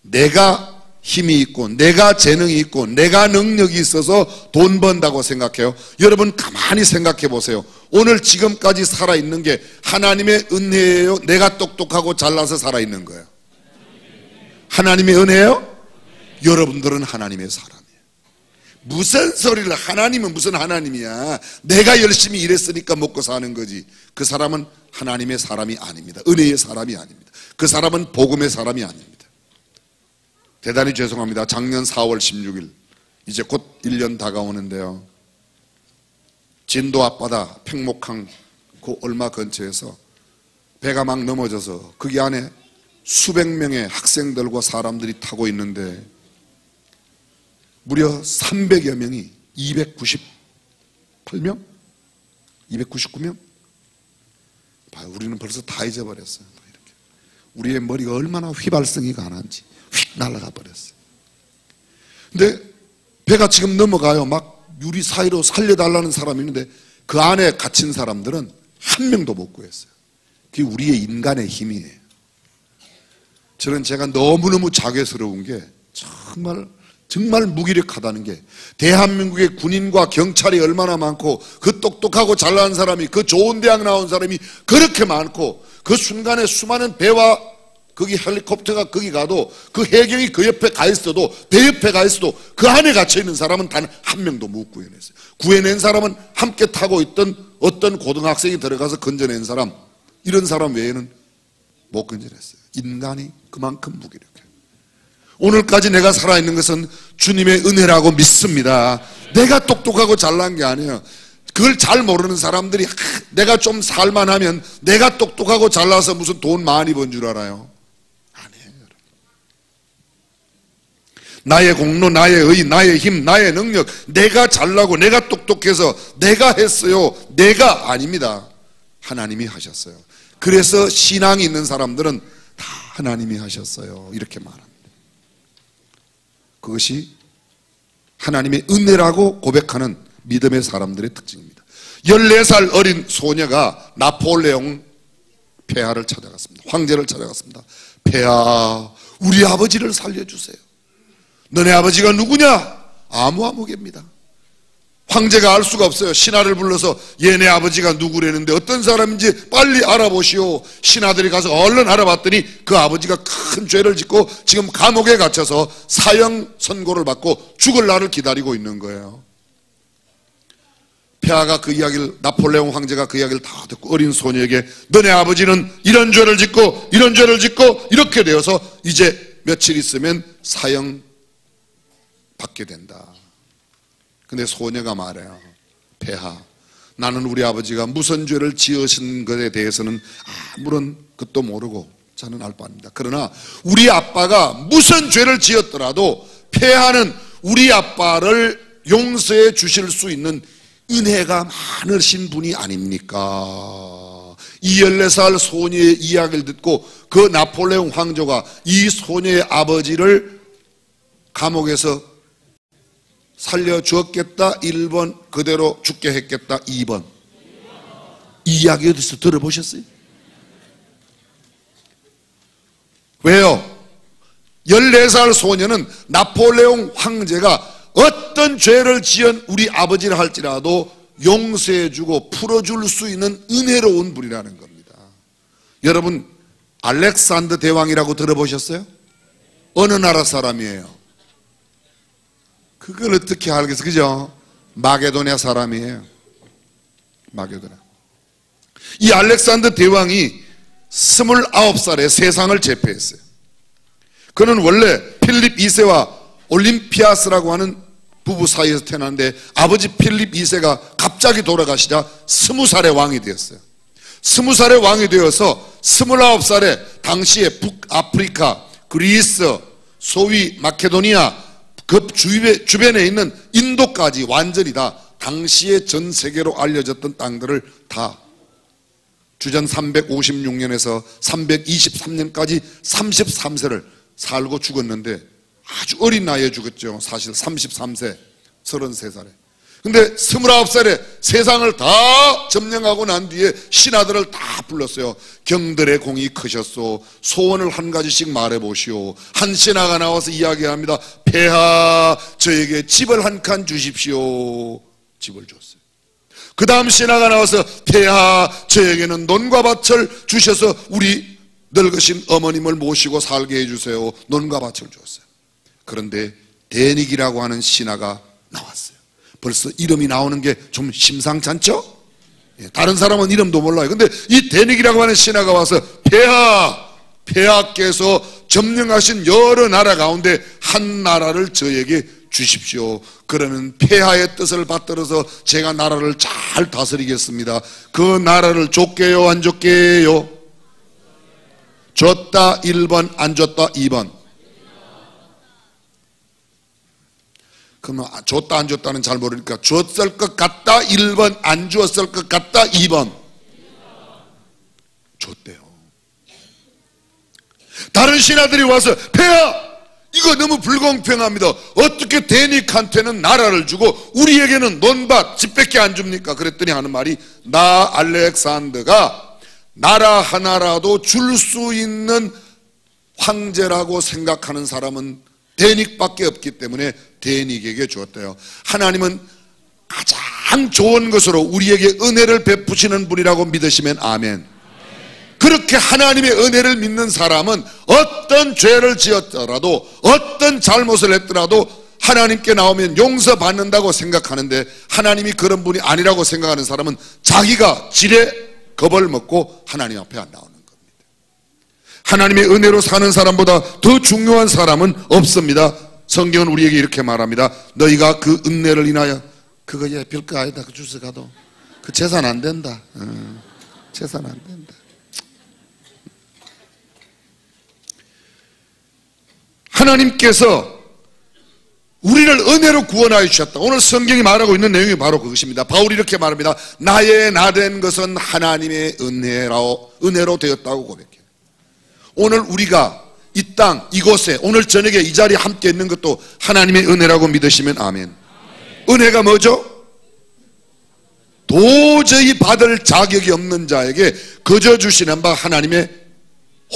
내가 힘이 있고 내가 재능이 있고 내가 능력이 있어서 돈 번다고 생각해요. 여러분 가만히 생각해 보세요. 오늘 지금까지 살아있는 게 하나님의 은혜예요? 내가 똑똑하고 잘나서 살아있는 거예요? 하나님의 은혜예요? 여러분들은 하나님의 사람이에요. 무슨 소리를, 하나님은 무슨 하나님이야. 내가 열심히 일했으니까 먹고 사는 거지. 그 사람은 하나님의 사람이 아닙니다. 은혜의 사람이 아닙니다. 그 사람은 복음의 사람이 아닙니다. 대단히 죄송합니다. 작년 4월 16일 이제 곧 1년 다가오는데요, 진도 앞바다 팽목항 그 얼마 근처에서 배가 막 넘어져서 거기 안에 수백 명의 학생들과 사람들이 타고 있는데 무려 300여 명이 298명? 299명? 봐요, 우리는 벌써 다 잊어버렸어요. 이렇게. 우리의 머리가 얼마나 휘발성이 강한지 휙 날아가 버렸어요. 근데 배가 지금 넘어가요. 막 유리 사이로 살려달라는 사람이 있는데 그 안에 갇힌 사람들은 한 명도 못 구했어요. 그게 우리의 인간의 힘이에요. 저는 제가 너무너무 자괴스러운 게 정말 무기력하다는 게, 대한민국의 군인과 경찰이 얼마나 많고 그 똑똑하고 잘난 사람이, 그 좋은 대학 나온 사람이 그렇게 많고 그 순간에 수많은 배와 거기 헬리콥터가 거기 가도 그 해경이 그 옆에 가 있어도, 배 옆에 가 있어도 그 안에 갇혀 있는 사람은 단 한 명도 못 구해냈어요. 구해낸 사람은 함께 타고 있던 어떤 고등학생이 들어가서 건져낸 사람, 이런 사람 외에는 못 건져냈어요. 인간이 그만큼 무기력해요. 오늘까지 내가 살아있는 것은 주님의 은혜라고 믿습니다. 내가 똑똑하고 잘난 게 아니에요. 그걸 잘 모르는 사람들이 내가 좀 살만하면 내가 똑똑하고 잘나서 무슨 돈 많이 번 줄 알아요? 아니에요. 나의 공로, 나의 의, 나의 힘, 나의 능력, 내가 잘나고 내가 똑똑해서 내가 했어요. 내가 아닙니다. 하나님이 하셨어요. 그래서 신앙이 있는 사람들은 다 하나님이 하셨어요, 이렇게 말합니다. 그것이 하나님의 은혜라고 고백하는 믿음의 사람들의 특징입니다. 14살 어린 소녀가 나폴레옹 폐하를 찾아갔습니다. 황제를 찾아갔습니다. 폐하, 우리 아버지를 살려주세요. 너네 아버지가 누구냐? 아무개입니다. 황제가 알 수가 없어요. 신하를 불러서 얘네 아버지가 누구라는데 어떤 사람인지 빨리 알아보시오. 신하들이 가서 얼른 알아봤더니 그 아버지가 큰 죄를 짓고 지금 감옥에 갇혀서 사형 선고를 받고 죽을 날을 기다리고 있는 거예요. 폐하가 그 이야기를, 나폴레옹 황제가 그 이야기를 다 듣고 어린 소녀에게 너네 아버지는 이런 죄를 짓고 이런 죄를 짓고 이렇게 되어서 이제 며칠 있으면 사형 받게 된다. 근데 소녀가 말해요. 폐하, 나는 우리 아버지가 무슨 죄를 지으신 것에 대해서는 아무런 것도 모르고 저는 알 바 아닙니다. 그러나 우리 아빠가 무슨 죄를 지었더라도 폐하는 우리 아빠를 용서해 주실 수 있는 은혜가 많으신 분이 아닙니까? 이 14살 소녀의 이야기를 듣고 그 나폴레옹 황제가 이 소녀의 아버지를 감옥에서 살려주었겠다 1번, 그대로 죽게 했겠다 2번. 이 이야기 어디서 들어보셨어요? 왜요? 14살 소녀는 나폴레옹 황제가 어떤 죄를 지은 우리 아버지를 할지라도 용서해주고 풀어줄 수 있는 은혜로운 분이라는 겁니다. 여러분, 알렉산더 대왕이라고 들어보셨어요? 어느 나라 사람이에요? 그걸 어떻게 알겠어요? 그죠? 마게도냐 사람이에요. 마게도냐. 이 알렉산더 대왕이 29살에 세상을 제패했어요. 그는 원래 필립 2세와 올림피아스라고 하는 부부 사이에서 태어났는데 아버지 필립 2세가 갑자기 돌아가시자 20살에 왕이 되었어요. 20살에 왕이 되어서 29살에 당시에 북아프리카, 그리스, 소위 마케도니아 그 주변에 있는 인도까지 완전히 다 당시에 전 세계로 알려졌던 땅들을 다 주전 356년에서 323년까지 33세를 살고 죽었는데 아주 어린 나이에 죽었죠. 사실 33세, 33살에. 근데 29살에 세상을 다 점령하고 난 뒤에 신하들을 다 불렀어요. 경들의 공이 크셨소. 소원을 한 가지씩 말해보시오. 한 신하가 나와서 이야기합니다. 폐하, 저에게 집을 한 칸 주십시오. 집을 줬어요. 그 다음 신하가 나와서 폐하, 저에게는 논과 밭을 주셔서 우리 늙으신 어머님을 모시고 살게 해주세요. 논과 밭을 줬어요. 그런데 데닉이라고 하는 신하가 나왔어요. 벌써 이름이 나오는 게 좀 심상찮죠? 다른 사람은 이름도 몰라요. 근데 이 데닉이라고 하는 신하가 와서 폐하께서 점령하신 여러 나라 가운데 한 나라를 저에게 주십시오. 그러면 폐하의 뜻을 받들어서 제가 나라를 잘 다스리겠습니다. 그 나라를 줬게요, 안 줬게요? 줬다 1번, 안 줬다 2번. 그러면 줬다 안 줬다는 잘 모르니까 줬을 것 같다 1번, 안 주었을 것 같다 2번. 줬대요. 다른 신하들이 와서 폐하, 이거 너무 불공평합니다. 어떻게 데닉한테는 나라를 주고 우리에게는 논밭, 집밖에 안 줍니까? 그랬더니 하는 말이, 나 알렉산더가 나라 하나라도 줄 수 있는 황제라고 생각하는 사람은 데닉밖에 없기 때문에 데닉에게 주었대요. 하나님은 가장 좋은 것으로 우리에게 은혜를 베푸시는 분이라고 믿으시면 아멘. 그렇게 하나님의 은혜를 믿는 사람은 어떤 죄를 지었더라도 어떤 잘못을 했더라도 하나님께 나오면 용서받는다고 생각하는데, 하나님이 그런 분이 아니라고 생각하는 사람은 자기가 지레 겁을 먹고 하나님 앞에 안 나오는 겁니다. 하나님의 은혜로 사는 사람보다 더 중요한 사람은 없습니다. 성경은 우리에게 이렇게 말합니다. 너희가 그 은혜를 인하여, 그거 별거 아니다, 그 주스 가도 그 재산 안 된다. 재산 안 된다. 하나님께서 우리를 은혜로 구원하여 주셨다. 오늘 성경이 말하고 있는 내용이 바로 그것입니다. 바울이 이렇게 말합니다. 나의 나된 것은 하나님의 은혜로 되었다고 고백해요. 오늘 우리가 이 땅 이곳에 오늘 저녁에 이 자리에 함께 있는 것도 하나님의 은혜라고 믿으시면 아멘. 은혜가 뭐죠? 도저히 받을 자격이 없는 자에게 거저 주시는 바 하나님의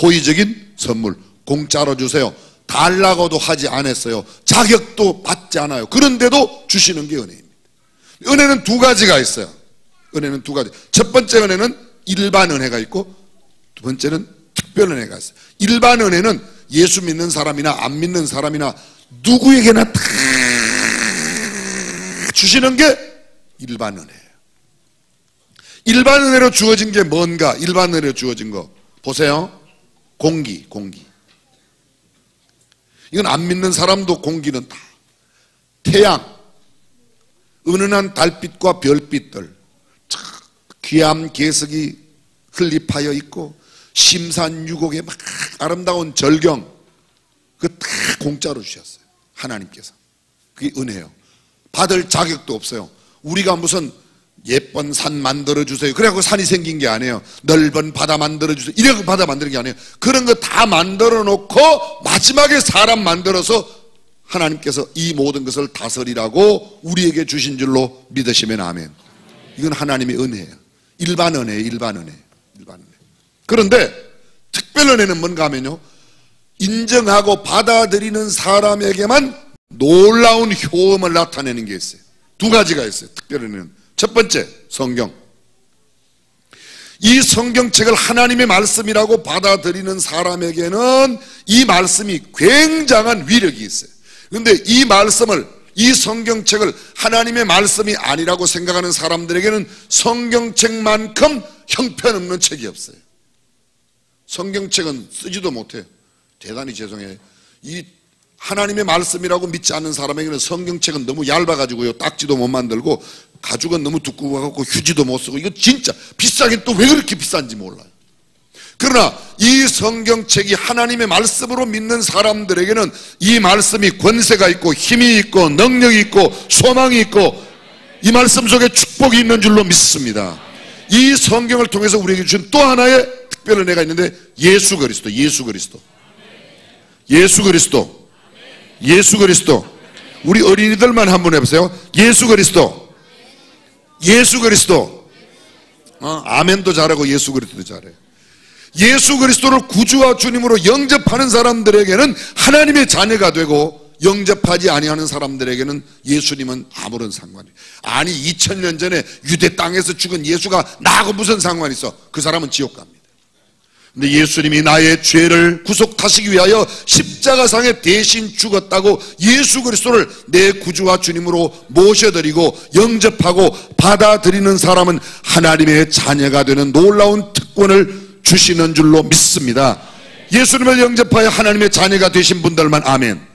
호의적인 선물. 공짜로 주세요. 달라고도 하지 않았어요. 자격도 받지 않아요. 그런데도 주시는 게 은혜입니다. 은혜는 두 가지가 있어요. 은혜는 두 가지. 첫 번째 은혜는 일반 은혜가 있고, 두 번째는 특별 은혜가 있어요. 일반 은혜는 예수 믿는 사람이나 안 믿는 사람이나 누구에게나 다 주시는 게 일반 은혜예요. 일반 은혜로 주어진 게 뭔가? 일반 은혜로 주어진 거 보세요. 공기. 이건 안 믿는 사람도 공기는 다. 태양, 은은한 달빛과 별빛들, 귀암 개석이 흘립하여 있고, 심산유곡의 막 아름다운 절경, 그거 다 공짜로 주셨어요. 하나님께서. 그게 은혜예요. 받을 자격도 없어요. 우리가 무슨 예쁜 산 만들어주세요, 그래갖고 산이 생긴 게 아니에요. 넓은 바다 만들어주세요, 이래갖고 바다 만드는 게 아니에요. 그런 거 다 만들어 놓고 마지막에 사람 만들어서 하나님께서 이 모든 것을 다스리라고 우리에게 주신 줄로 믿으시면 아멘. 이건 하나님의 은혜예요. 일반 은혜예요. 일반 은혜. 그런데 특별 은혜는 뭔가 하면요, 인정하고 받아들이는 사람에게만 놀라운 효험을 나타내는 게 있어요. 두 가지가 있어요. 특별 은혜는. 첫 번째, 성경. 이 성경책을 하나님의 말씀이라고 받아들이는 사람에게는 이 말씀이 굉장한 위력이 있어요. 그런데 이 말씀을, 이 성경책을 하나님의 말씀이 아니라고 생각하는 사람들에게는 성경책만큼 형편없는 책이 없어요. 성경책은 쓰지도 못해요. 대단히 죄송해요. 이 하나님의 말씀이라고 믿지 않는 사람에게는 성경책은 너무 얇아가지고요, 딱지도 못 만들고, 가죽은 너무 두꺼워갖고 휴지도 못 쓰고, 이거 진짜 비싸긴 또 왜 그렇게 비싼지 몰라요. 그러나 이 성경책이 하나님의 말씀으로 믿는 사람들에게는 이 말씀이 권세가 있고 힘이 있고 능력이 있고 소망이 있고 이 말씀 속에 축복이 있는 줄로 믿습니다. 이 성경을 통해서 우리에게 주신 또 하나의 특별 은혜가 있는데, 예수 그리스도. 우리 어린이들만 한번 해보세요. 예수 그리스도. 예수 그리스도. 아멘도 잘하고 예수 그리스도도 잘해요. 예수 그리스도를 구주와 주님으로 영접하는 사람들에게는 하나님의 자녀가 되고, 영접하지 아니하는 사람들에게는 예수님은 아무런 상관이. 아니 2000년 전에 유대 땅에서 죽은 예수가 나하고 무슨 상관이 있어? 그 사람은 지옥 갑니다. 근데 예수님이 나의 죄를 구속하시기 위하여 십자가상에 대신 죽었다고 예수 그리스도를 내 구주와 주님으로 모셔드리고 영접하고 받아들이는 사람은 하나님의 자녀가 되는 놀라운 특권을 주시는 줄로 믿습니다. 예수님을 영접하여 하나님의 자녀가 되신 분들만 아멘.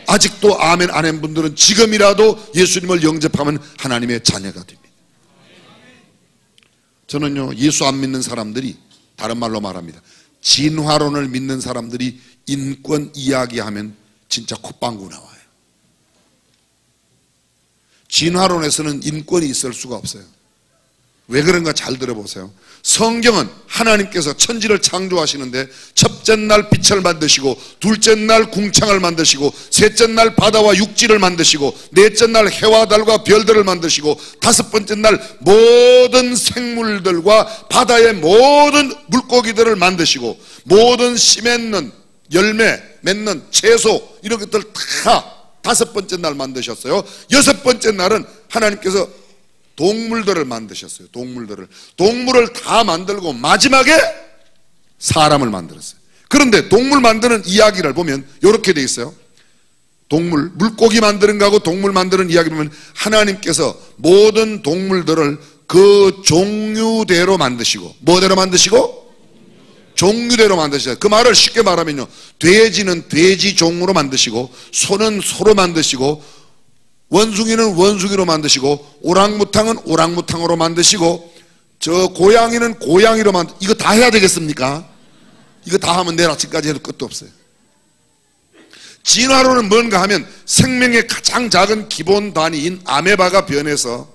아직도 아멘 안 한 분들은 지금이라도 예수님을 영접하면 하나님의 자녀가 됩니다. 저는요, 예수 안 믿는 사람들이, 다른 말로 말합니다, 진화론을 믿는 사람들이 인권 이야기하면 진짜 콧방구 나와요. 진화론에서는 인권이 있을 수가 없어요. 왜 그런가 잘 들어보세요. 성경은 하나님께서 천지를 창조하시는데 첫째 날 빛을 만드시고, 둘째 날 궁창을 만드시고, 셋째 날 바다와 육지를 만드시고, 넷째 날 해와 달과 별들을 만드시고, 다섯 번째 날 모든 생물들과 바다의 모든 물고기들을 만드시고, 모든 씨 맺는, 열매 맺는 채소 이런 것들 다 다섯 번째 날 만드셨어요. 여섯 번째 날은 하나님께서 동물들을 만드셨어요. 동물을 다 만들고 마지막에 사람을 만들었어요. 그런데 동물 만드는 이야기를 보면 이렇게 돼 있어요. 물고기 만드는 거하고 동물 만드는 이야기 보면 하나님께서 모든 동물들을 그 종류대로 만드시고, 뭐대로 만드시고? 종류대로 만드시죠. 그 말을 쉽게 말하면요, 돼지는 돼지 종으로 만드시고, 소는 소로 만드시고, 원숭이는 원숭이로 만드시고, 오랑무탕은 오랑무탕으로 만드시고, 고양이는 고양이로 이거 다 해야 되겠습니까? 이거 다 하면 내일 아침까지 해도 끝도 없어요. 진화론은 뭔가 하면 생명의 가장 작은 기본 단위인 아메바가 변해서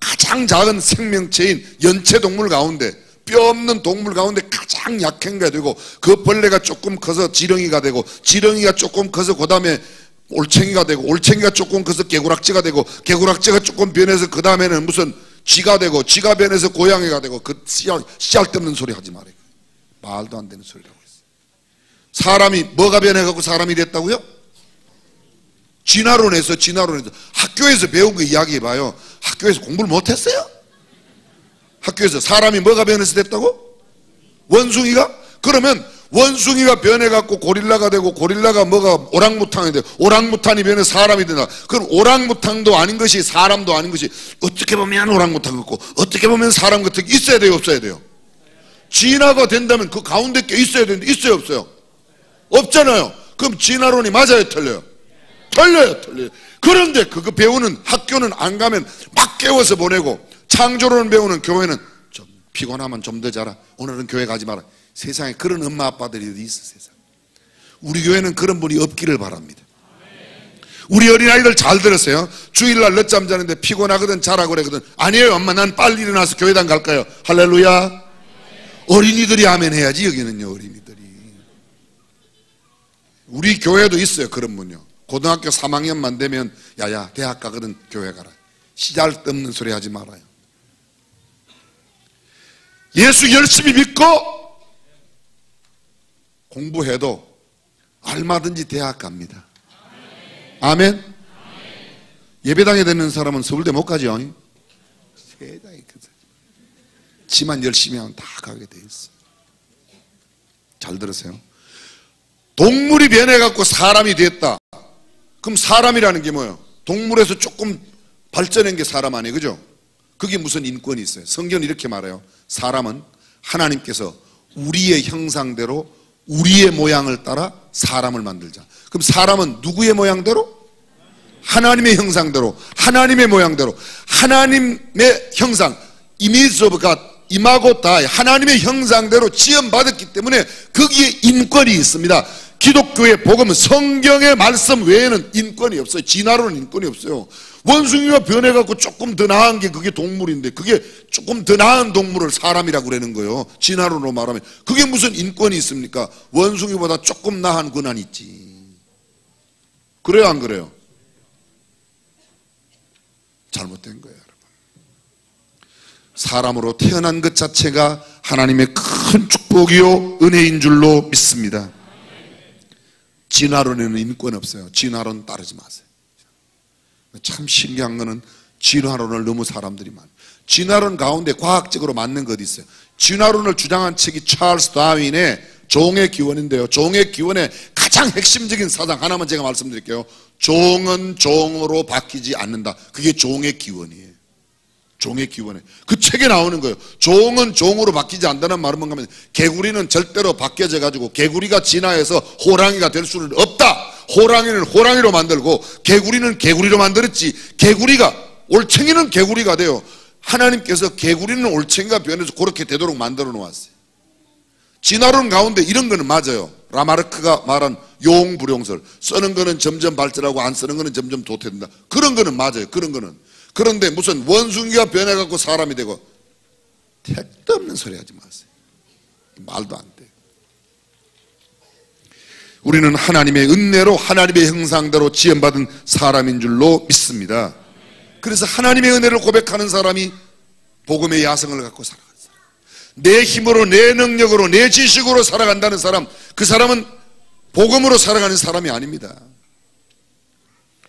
가장 작은 생명체인 연체동물 가운데, 뼈 없는 동물 가운데 가장 약한 게 되고, 그 벌레가 조금 커서 지렁이가 되고, 지렁이가 조금 커서 그 다음에 올챙이가 되고, 올챙이가 조금 커서 개구락지가 되고, 개구락지가 조금 변해서 그 다음에는 무슨 쥐가 되고, 쥐가 변해서 고양이가 되고, 그 씨알데없는 소리 하지 말아요. 말도 안 되는 소리라고 했어요. 사람이 뭐가 변해갖고 사람이 됐다고요? 진화론에서 학교에서 배운 거 이야기해봐요. 학교에서 공부를 못했어요? 학교에서 사람이 뭐가 변해서 됐다고? 원숭이가? 그러면 원숭이가 변해갖고 고릴라가 되고, 고릴라가 오랑무탕이 되고, 오랑무탄이 변해서 사람이 된다. 그럼 오랑무탕도 아닌 것이 사람도 아닌 것이 어떻게 보면 오랑무탕 같고 어떻게 보면 사람 같은 게 있어야 돼요, 없어야 돼요? 진화가 된다면 그 가운데 게 있어야 되는데 있어요, 없어요? 없잖아요. 그럼 진화론이 맞아요, 틀려요? 틀려요. 그런데 그거 배우는 학교는 안 가면 막 깨워서 보내고, 창조론 배우는 교회는 좀 피곤하면 좀 더 자라, 오늘은 교회 가지 마라. 세상에 그런 엄마 아빠들이 어디 있어? 세상. 우리 교회는 그런 분이 없기를 바랍니다. 우리 어린아이들 잘 들었어요. 주일날 늦잠 자는데 피곤하거든 자라 그러거든. 아니에요, 엄마 난 빨리 일어나서 교회당 갈까요? 할렐루야. 어린이들이 아멘 해야지. 여기는요, 어린이들이. 우리 교회도 있어요, 그런 분요. 고등학교 3학년만 되면 야야 대학 가거든 교회 가라. 시잘데없는 소리 하지 말아요. 예수 열심히 믿고 공부해도 얼마든지 대학 갑니다. 아멘. 예배당에 되는 사람은 서울대 못 가죠. 세상에 지만 열심히 하면 다 가게 돼 있어. 잘 들으세요. 동물이 변해갖고 사람이 됐다. 그럼 사람이라는 게 뭐예요? 동물에서 조금 발전한 게 사람 아니에요, 그죠? 그게 무슨 인권이 있어요? 성경은 이렇게 말해요. 사람은 하나님께서 우리의 형상대로 우리의 모양을 따라 사람을 만들자. 그럼 사람은 누구의 모양대로? 하나님의 형상대로, 하나님의 모양대로, 하나님의 형상, 이미지 오브 갓, 이마고 다이, 하나님의 형상대로 지음받았기 때문에 거기에 인권이 있습니다. 기독교의 복음은 성경의 말씀 외에는 인권이 없어요. 진화로는 인권이 없어요. 원숭이가 변해갖고 조금 더 나은 게 그게 동물인데, 그게 조금 더 나은 동물을 사람이라고 그러는 거예요. 진화론으로 말하면. 그게 무슨 인권이 있습니까? 원숭이보다 조금 나은 권한이 있지. 그래요, 안 그래요? 잘못된 거예요, 여러분. 사람으로 태어난 것 자체가 하나님의 큰 축복이요 은혜인 줄로 믿습니다. 진화론에는 인권 없어요. 진화론 따르지 마세요. 참 신기한 거는 진화론을 너무 사람들이 많아요. 진화론 가운데 과학적으로 맞는 것 있어요. 진화론을 주장한 책이 찰스 다윈의 종의 기원인데요. 종의 기원의 가장 핵심적인 사상 하나만 제가 말씀드릴게요. 종은 종으로 바뀌지 않는다. 그게 종의 기원이에요. 종의 기원에 그 책에 나오는 거예요. 종은 종으로 바뀌지 않는다는 말은 뭔가 하면 개구리는 절대로 바뀌어져 가지고 개구리가 진화해서 호랑이가 될 수는 없다. 호랑이는 호랑이로 만들고 개구리는 개구리로 만들었지, 개구리가 올챙이는 개구리가 돼요. 하나님께서 개구리는 올챙이가 변해서 그렇게 되도록 만들어 놓았어요. 진화론 가운데 이런 거는 맞아요. 라마르크가 말한 용불용설, 쓰는 거는 점점 발전하고 안 쓰는 거는 점점 도태된다. 그런 거는 맞아요. 그런 거는. 그런데 무슨 원숭이가 변해갖고 사람이 되고, 택도 없는 소리 하지 마세요. 말도 안 돼요. 우리는 하나님의 은혜로 하나님의 형상대로 지음받은 사람인 줄로 믿습니다. 그래서 하나님의 은혜를 고백하는 사람이 복음의 야성을 갖고 살아가는 사람, 내 힘으로 내 능력으로 내 지식으로 살아간다는 사람, 그 사람은 복음으로 살아가는 사람이 아닙니다.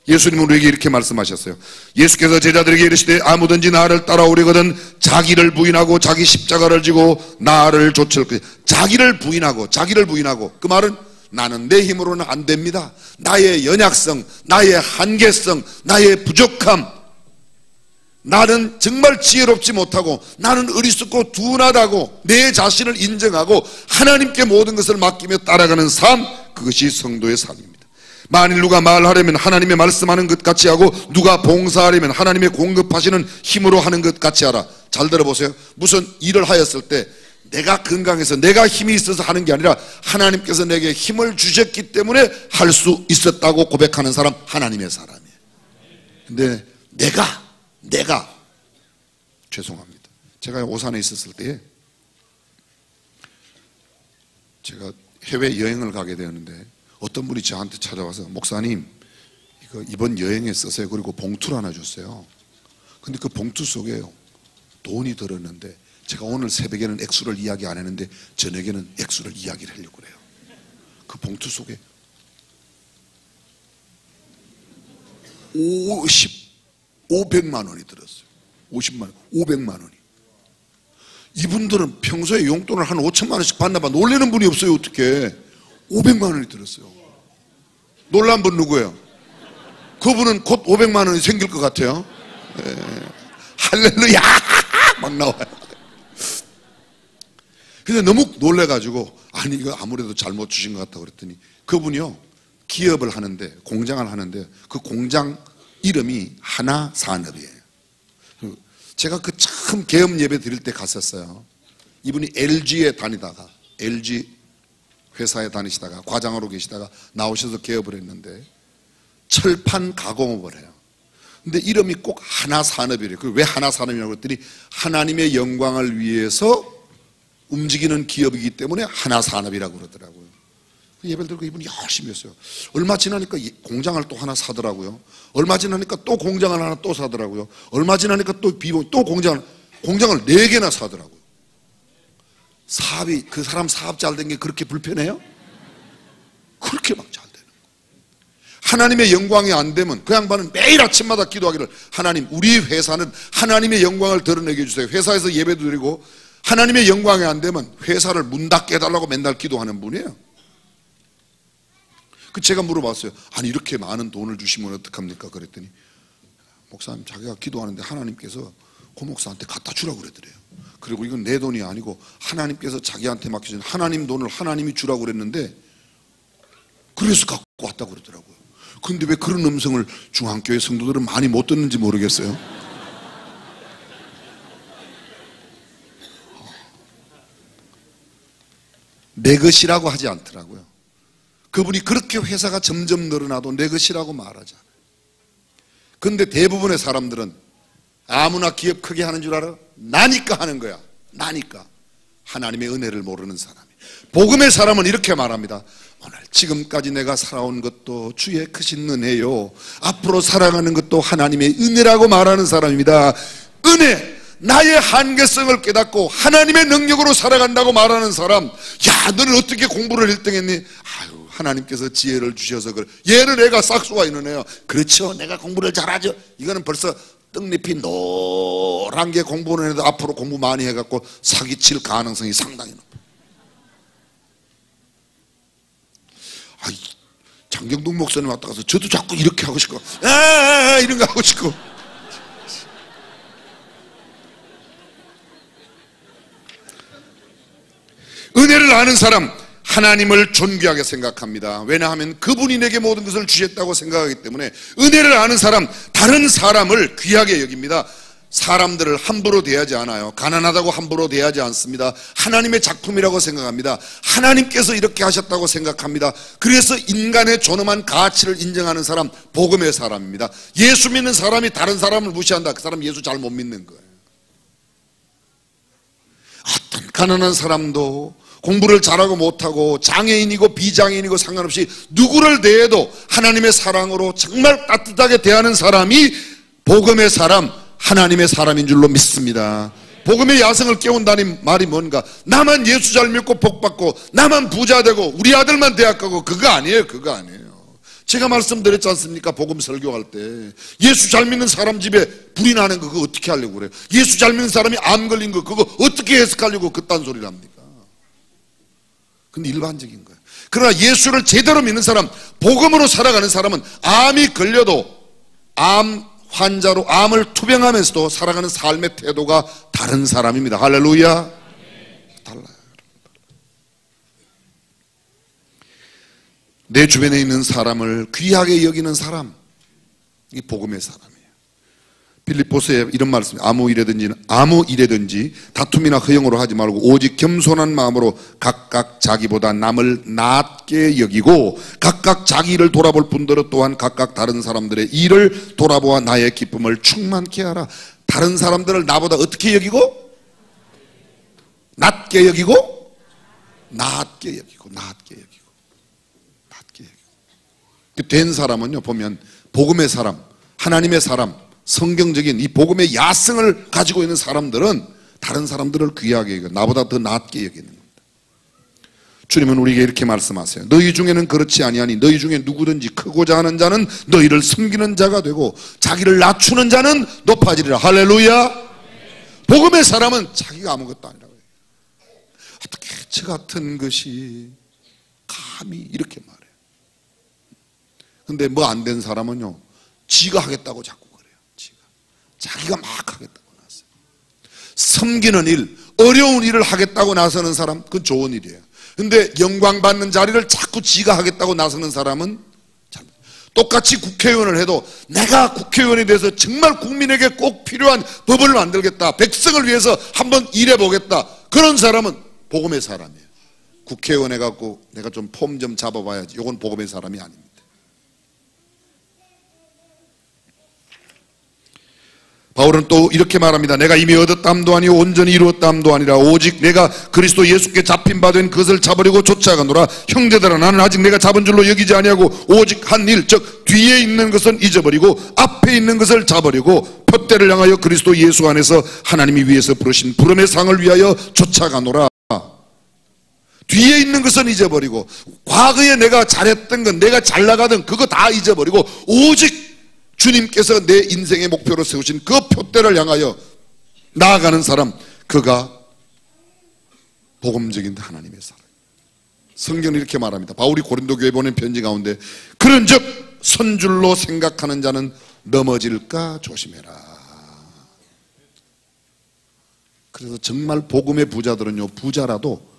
예수님은 우리에게 이렇게 말씀하셨어요. 예수께서 제자들에게 이르시되 아무든지 나를 따라오려거든 자기를 부인하고 자기 십자가를 지고 나를 좇을 것이다. 자기를 부인하고 그 말은 나는 내 힘으로는 안 됩니다. 나의 연약성, 나의 한계성, 나의 부족함, 나는 정말 지혜롭지 못하고 나는 어리석고 둔하다고 내 자신을 인정하고 하나님께 모든 것을 맡기며 따라가는 삶, 그것이 성도의 삶입니다. 만일 누가 말하려면 하나님의 말씀하는 것 같이 하고 누가 봉사하려면 하나님의 공급하시는 힘으로 하는 것 같이 하라. 잘 들어보세요. 무슨 일을 하였을 때 내가 건강해서 내가 힘이 있어서 하는 게 아니라 하나님께서 내게 힘을 주셨기 때문에 할 수 있었다고 고백하는 사람, 하나님의 사람이에요. 근데 내가 죄송합니다. 제가 오산에 있었을 때에 제가 해외 여행을 가게 되었는데 어떤 분이 저한테 찾아와서 목사님 이거 이번 여행에 쓰세요. 그리고 봉투를 하나 줬어요. 근데 그 봉투 속에 돈이 들었는데 제가 오늘 새벽에는 액수를 이야기 안 했는데 저녁에는 액수를 이야기를 하려고 그래요. 그 봉투 속에 500만 원이 들었어요. 50만 원, 500만 원이. 이분들은 평소에 용돈을 한 5천만 원씩 받나 봐. 놀라는 분이 없어요. 어떻게 500만 원이 들었어요. 놀란 분 누구예요? 그분은 곧 500만 원이 생길 것 같아요. 할렐루야 막 나와요. 근데 너무 놀래가지고 아니 이거 아무래도 잘못 주신 것 같다고 그랬더니 그분이요 기업을 하는데 공장을 하는데 그 공장 이름이 하나산업이에요. 제가 그 처음 개업 예배 드릴 때 갔었어요. 이분이 LG에 다니다가 LG 회사에 다니시다가 과장으로 계시다가 나오셔서 개업을 했는데 철판 가공업을 해요. 근데 이름이 꼭 하나산업이래요. 왜 하나산업이라고 그랬더니 하나님의 영광을 위해서 움직이는 기업이기 때문에 하나산업이라고 그러더라고요. 예배를 들고 이분이 열심히 했어요. 얼마 지나니까 공장을 또 하나 사더라고요. 얼마 지나니까 또 공장을 하나 또 사더라고요. 얼마 지나니까 또 공장을 4개나 사더라고요. 사업이, 그 사람 사업 잘 된 게 그렇게 불편해요? 그렇게 막 잘 되는 거예요. 하나님의 영광이 안 되면 그 양반은 매일 아침마다 기도하기를 하나님 우리 회사는 하나님의 영광을 드러내게 해주세요. 회사에서 예배도 드리고 하나님의 영광이 안 되면 회사를 문 닫게 해달라고 맨날 기도하는 분이에요. 그 제가 물어봤어요. 아니 이렇게 많은 돈을 주시면 어떡합니까? 그랬더니 목사님 자기가 기도하는데 하나님께서 고 목사한테 갖다 주라고 그러더래요. 그리고 이건 내 돈이 아니고 하나님께서 자기한테 맡기신 하나님 돈을 하나님이 주라고 그랬는데 그래서 갖고 왔다고 그러더라고요. 근데 왜 그런 음성을 중앙교회 성도들은 많이 못 듣는지 모르겠어요. 내 것이라고 하지 않더라고요. 그분이 그렇게 회사가 점점 늘어나도 내 것이라고 말하자. 근데 대부분의 사람들은 아무나 기업 크게 하는 줄 알아? 나니까 하는 거야. 나니까. 하나님의 은혜를 모르는 사람이. 복음의 사람은 이렇게 말합니다. 오늘 지금까지 내가 살아온 것도 주의 크신 은혜요. 앞으로 살아가는 것도 하나님의 은혜라고 말하는 사람입니다. 은혜. 나의 한계성을 깨닫고 하나님의 능력으로 살아간다고 말하는 사람, 야, 너는 어떻게 공부를 1등했니? 아유, 하나님께서 지혜를 주셔서 그래. 얘는 애가 싹수가 있는 애야. 그렇죠, 내가 공부를 잘하죠. 이거는 벌써 떡잎이 노란 게 공부는 해도 앞으로 공부 많이 해갖고 사기칠 가능성이 상당히 높아. 아이, 장경동 목사님 왔다 가서 저도 자꾸 이렇게 하고 싶고, 이런 거 하고 싶고. 은혜를 아는 사람, 하나님을 존귀하게 생각합니다. 왜냐하면 그분이 내게 모든 것을 주셨다고 생각하기 때문에. 은혜를 아는 사람, 다른 사람을 귀하게 여깁니다. 사람들을 함부로 대하지 않아요. 가난하다고 함부로 대하지 않습니다. 하나님의 작품이라고 생각합니다. 하나님께서 이렇게 하셨다고 생각합니다. 그래서 인간의 존엄한 가치를 인정하는 사람, 복음의 사람입니다. 예수 믿는 사람이 다른 사람을 무시한다, 그 사람 예수 잘 못 믿는 거예요. 어떤 가난한 사람도 공부를 잘하고 못하고 장애인이고 비장애인이고 상관없이 누구를 대해도 하나님의 사랑으로 정말 따뜻하게 대하는 사람이 복음의 사람, 하나님의 사람인 줄로 믿습니다. 복음의 야성을 깨운다는 말이 뭔가? 나만 예수 잘 믿고 복받고 나만 부자 되고 우리 아들만 대학 가고, 그거 아니에요. 그거 아니에요. 제가 말씀드렸지 않습니까? 복음 설교할 때 예수 잘 믿는 사람 집에 불이 나는 거 그거 어떻게 하려고 그래요? 예수 잘 믿는 사람이 암 걸린 거 그거 어떻게 해석하려고 그딴 소리를 합니까? 근데 일반적인 거예요. 그러나 예수를 제대로 믿는 사람, 복음으로 살아가는 사람은 암이 걸려도 암 환자로 암을 투병하면서도 살아가는 삶의 태도가 다른 사람입니다. 할렐루야. 달라요. 내 주변에 있는 사람을 귀하게 여기는 사람, 이 복음의 사람이에요. 빌립보서에 이런 말씀, 아무 일에든지 다툼이나 허영으로 하지 말고 오직 겸손한 마음으로 각각 자기보다 남을 낮게 여기고 각각 자기 일을 돌아볼 뿐더러 또한 각각 다른 사람들의 일을 돌아보아 나의 기쁨을 충만케 하라. 다른 사람들을 나보다 어떻게 여기고? 낮게 여기고? 낮게 여기고 낮게 여기고 낮게 여기고. 된 사람은요, 보면 복음의 사람, 하나님의 사람, 성경적인 이 복음의 야성을 가지고 있는 사람들은 다른 사람들을 귀하게 여기고 나보다 더 낮게 여기는 겁니다. 주님은 우리에게 이렇게 말씀하세요. 너희 중에는 그렇지 아니하니 너희 중에 누구든지 크고자 하는 자는 너희를 섬기는 자가 되고 자기를 낮추는 자는 높아지리라. 할렐루야. 복음의 사람은 자기가 아무것도 아니라고 해요. 어떻게 저 같은 것이 감히 이렇게 말해요. 근데 뭐 안 된 사람은요, 지가 하겠다고 자꾸 자기가 막 하겠다고 나서요. 섬기는 일, 어려운 일을 하겠다고 나서는 사람, 그건 좋은 일이에요. 근데 영광 받는 자리를 자꾸 지가 하겠다고 나서는 사람은 잘못. 똑같이 국회의원을 해도 내가 국회의원이 돼서 정말 국민에게 꼭 필요한 법을 만들겠다, 백성을 위해서 한번 일해보겠다, 그런 사람은 복음의 사람이에요. 국회의원 해갖고 내가 좀 폼 좀 잡아봐야지, 이건 복음의 사람이 아닙니다. 바울은 또 이렇게 말합니다. 내가 이미 얻었담도 아니오 온전히 이루었담도 아니라 오직 내가 그리스도 예수께 잡힌 바 된 그것을 잡으려고 쫓아가노라. 형제들아, 나는 아직 내가 잡은 줄로 여기지 아니하고 오직 한 일, 즉 뒤에 있는 것은 잊어버리고 앞에 있는 것을 잡으려고 표대를 향하여 그리스도 예수 안에서 하나님이 위에서 부르신 부름의 상을 위하여 쫓아가노라. 뒤에 있는 것은 잊어버리고 과거에 내가 잘했던 건, 내가 잘 나가던 그거 다 잊어버리고 오직 주님께서 내 인생의 목표로 세우신 그 표대를 향하여 나아가는 사람, 그가 복음적인 하나님의 사람. 성경은 이렇게 말합니다. 바울이 고린도 교회에 보낸 편지 가운데 그런즉 선줄로 생각하는 자는 넘어질까 조심해라. 그래서 정말 복음의 부자들은요, 부자라도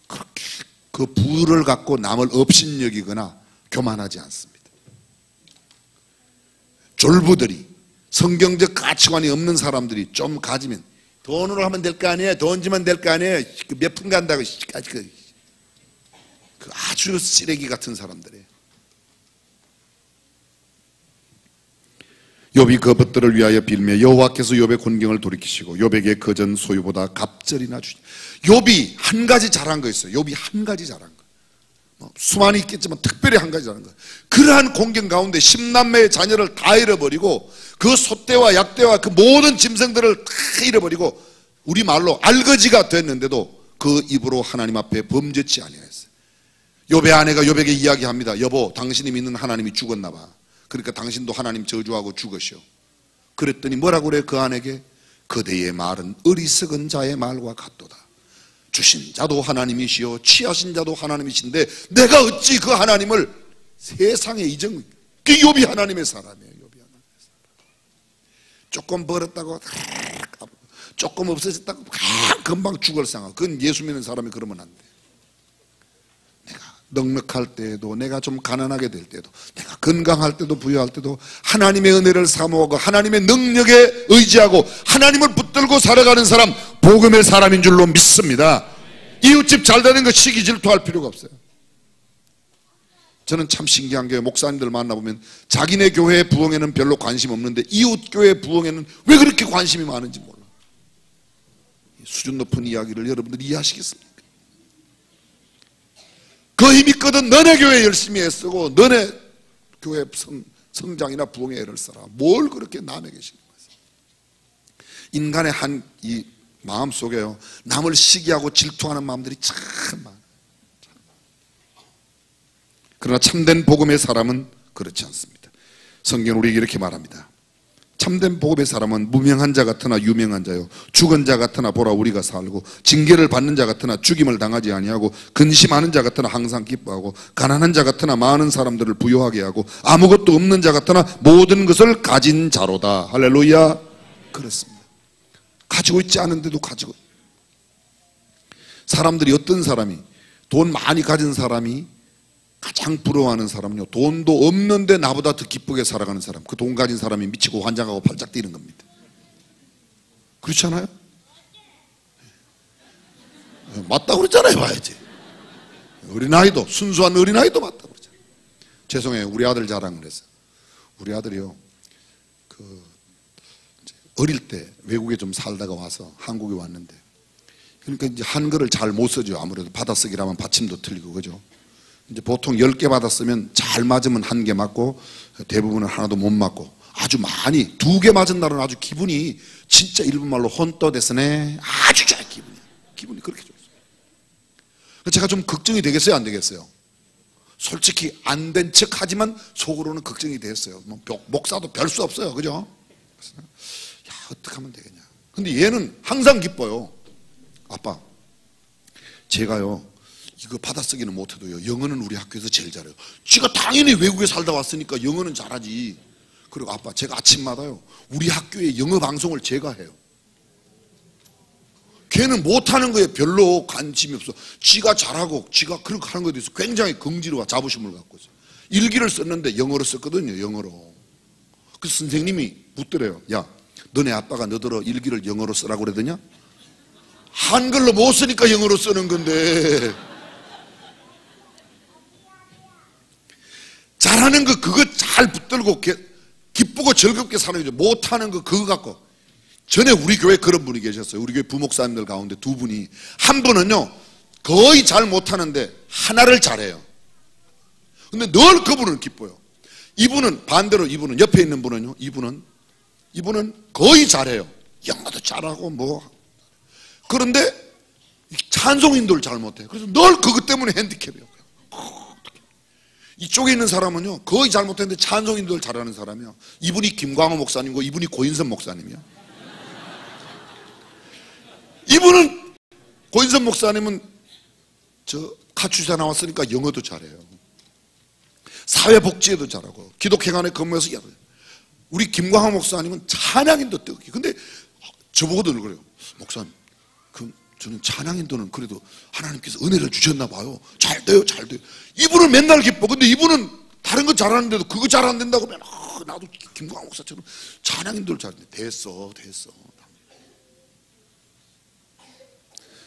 그렇게 그 부를 갖고 남을 업신여기거나 교만하지 않습니다. 졸부들이, 성경적 가치관이 없는 사람들이 좀 가지면 돈으로 하면 될 거 아니에요, 돈 주면 될 거 아니에요, 몇 푼 간다고 그 아주 쓰레기 같은 사람들이에요. 욥이 그 것들을 위하여 빌며 여호와께서 욥의 곤경을 돌이키시고 욥에게 그전 소유보다 갑절이나 주시니. 욥이 한 가지 잘한 거 있어요. 욥이 한 가지 잘한 거. 수많이 있겠지만 특별히 한 가지라는 거예요. 그러한 공경 가운데 10남매의 자녀를 다 잃어버리고 그 소떼와 약떼와 그 모든 짐승들을 다 잃어버리고 우리 말로 알거지가 됐는데도 그 입으로 하나님 앞에 범죄치 아니하였어요. 욥의 아내가 욥에게 이야기합니다. 여보, 당신이 믿는 하나님이 죽었나 봐. 그러니까 당신도 하나님 저주하고 죽으시오. 그랬더니 뭐라고 그래요? 그 아내에게 그대의 말은 어리석은 자의 말과 같도다. 주신 자도 하나님이시오 취하신 자도 하나님이신데 내가 어찌 그 하나님을 세상에 잊은. 그 욥이 하나님의 사람이에요. 욥이 하나님의 사람. 조금 벌었다고 조금 없어졌다고 금방 죽을 상황. 그건 예수 믿는 사람이 그러면 안 돼. 내가 넉넉할 때에도, 내가 좀 가난하게 될 때도, 내가 건강할 때도, 부유할 때도 하나님의 은혜를 사모하고 하나님의 능력에 의지하고 하나님을 붙들고 살아가는 사람, 복음의 사람인 줄로 믿습니다. 이웃집 잘 되는 거 시기 질투할 필요가 없어요. 저는 참 신기한 게 목사님들 만나보면 자기네 교회 부흥에는 별로 관심 없는데 이웃 교회 부흥에는 왜 그렇게 관심이 많은지 몰라. 수준 높은 이야기를 여러분들이 이해하시겠습니까? 그 힘이 있거든 너네 교회 열심히 애쓰고 너네 교회 성장이나 부흥에 애를 써라. 뭘 그렇게 남에게 신경 쓰세요? 인간의 한 이 마음속에요, 남을 시기하고 질투하는 마음들이 참 많아요. 그러나 참된 복음의 사람은 그렇지 않습니다. 성경은 우리에게 이렇게 말합니다. 참된 복음의 사람은 무명한 자 같으나 유명한 자요, 죽은 자 같으나 보라 우리가 살고, 징계를 받는 자 같으나 죽임을 당하지 아니하고, 근심하는 자 같으나 항상 기뻐하고, 가난한 자 같으나 많은 사람들을 부유하게 하고, 아무것도 없는 자 같으나 모든 것을 가진 자로다. 할렐루야. 그렇습니다. 가지고 있지 않은데도 가지고, 사람들이 어떤 사람이, 돈 많이 가진 사람이 가장 부러워하는 사람은요, 돈도 없는데 나보다 더 기쁘게 살아가는 사람. 그 돈 가진 사람이 미치고 환장하고 팔짝 뛰는 겁니다. 그렇지 않아요? 맞다고 그랬잖아요. 봐야지. 어린아이도, 순수한 어린아이도 맞다고 그랬잖아요. 죄송해요, 우리 아들 자랑을 했어요. 우리 아들이요, 어릴 때 외국에 좀 살다가 와서 한국에 왔는데, 그러니까 이제 한글을 잘 못 쓰죠. 아무래도 받아쓰기라면 받침도 틀리고, 그죠? 이제 보통 10개 받았으면 잘 맞으면 1개 맞고 대부분은 하나도 못 맞고, 아주 많이 2개 맞은 날은 아주 기분이 진짜 일본말로 혼떠됐으네, 아주 좋아요. 기분이 그렇게 좋았어요. 제가 좀 걱정이 되겠어요, 안 되겠어요? 솔직히 안 된 척 하지만 속으로는 걱정이 됐어요. 뭐 목사도 별 수 없어요, 그죠? 야, 어떻게 하면 되겠냐. 근데 얘는 항상 기뻐요. 아빠, 제가요 이거 받아쓰기는 못해도요 영어는 우리 학교에서 제일 잘해요. 지가 당연히 외국에 살다 왔으니까 영어는 잘하지. 그리고 아빠, 제가 아침마다요 우리 학교에 영어 방송을 제가 해요. 걔는 못하는 거에 별로 관심이 없어. 지가 잘하고 지가 그렇게 하는 거에 대해서 굉장히 긍지와 자부심을 갖고 있어요. 일기를 썼는데 영어로 썼거든요. 영어로. 그래서 선생님이 묻더래요. 야, 너네 아빠가 너더러 일기를 영어로 쓰라고 그러더냐? 한글로 못 쓰니까 영어로 쓰는 건데. 잘하는 거 그거 잘 붙들고 기쁘고 즐겁게 사는 거죠. 못하는 거 그거 갖고. 전에 우리 교회 그런 분이 계셨어요. 우리 교회 부목사님들 가운데 2분이, 한 분은요 거의 잘 못하는데 하나를 잘해요. 근데 늘 그분은 기뻐요. 이분은 반대로, 이분은 옆에 있는 분은요, 이분은 거의 잘해요. 영어도 잘하고 뭐. 그런데 찬송 인도를 잘 못해요. 그래서 늘 그것 때문에 핸디캡이에요. 이쪽에 있는 사람은요 거의 잘 못했는데 찬송 인도를 잘하는 사람이요. 이분이 김광호 목사님이고 이분이 고인선 목사님이요. 이분은, 고인선 목사님은 저 카츠사 나왔으니까 영어도 잘해요. 사회복지에도 잘하고 기독회관에 근무해서 잘해요. 우리 김광호 목사님은 찬양인도 뜨기. 근데 저보고도 그래요. 목사님, 저는 찬양인도는 그래도 하나님께서 은혜를 주셨나 봐요. 잘 돼요. 이분은 맨날 기뻐. 근데 이분은 다른 거 잘하는데도 그거 잘 안 된다고 하면 나도 김광호 목사처럼 찬양인도를 잘하는데 됐어.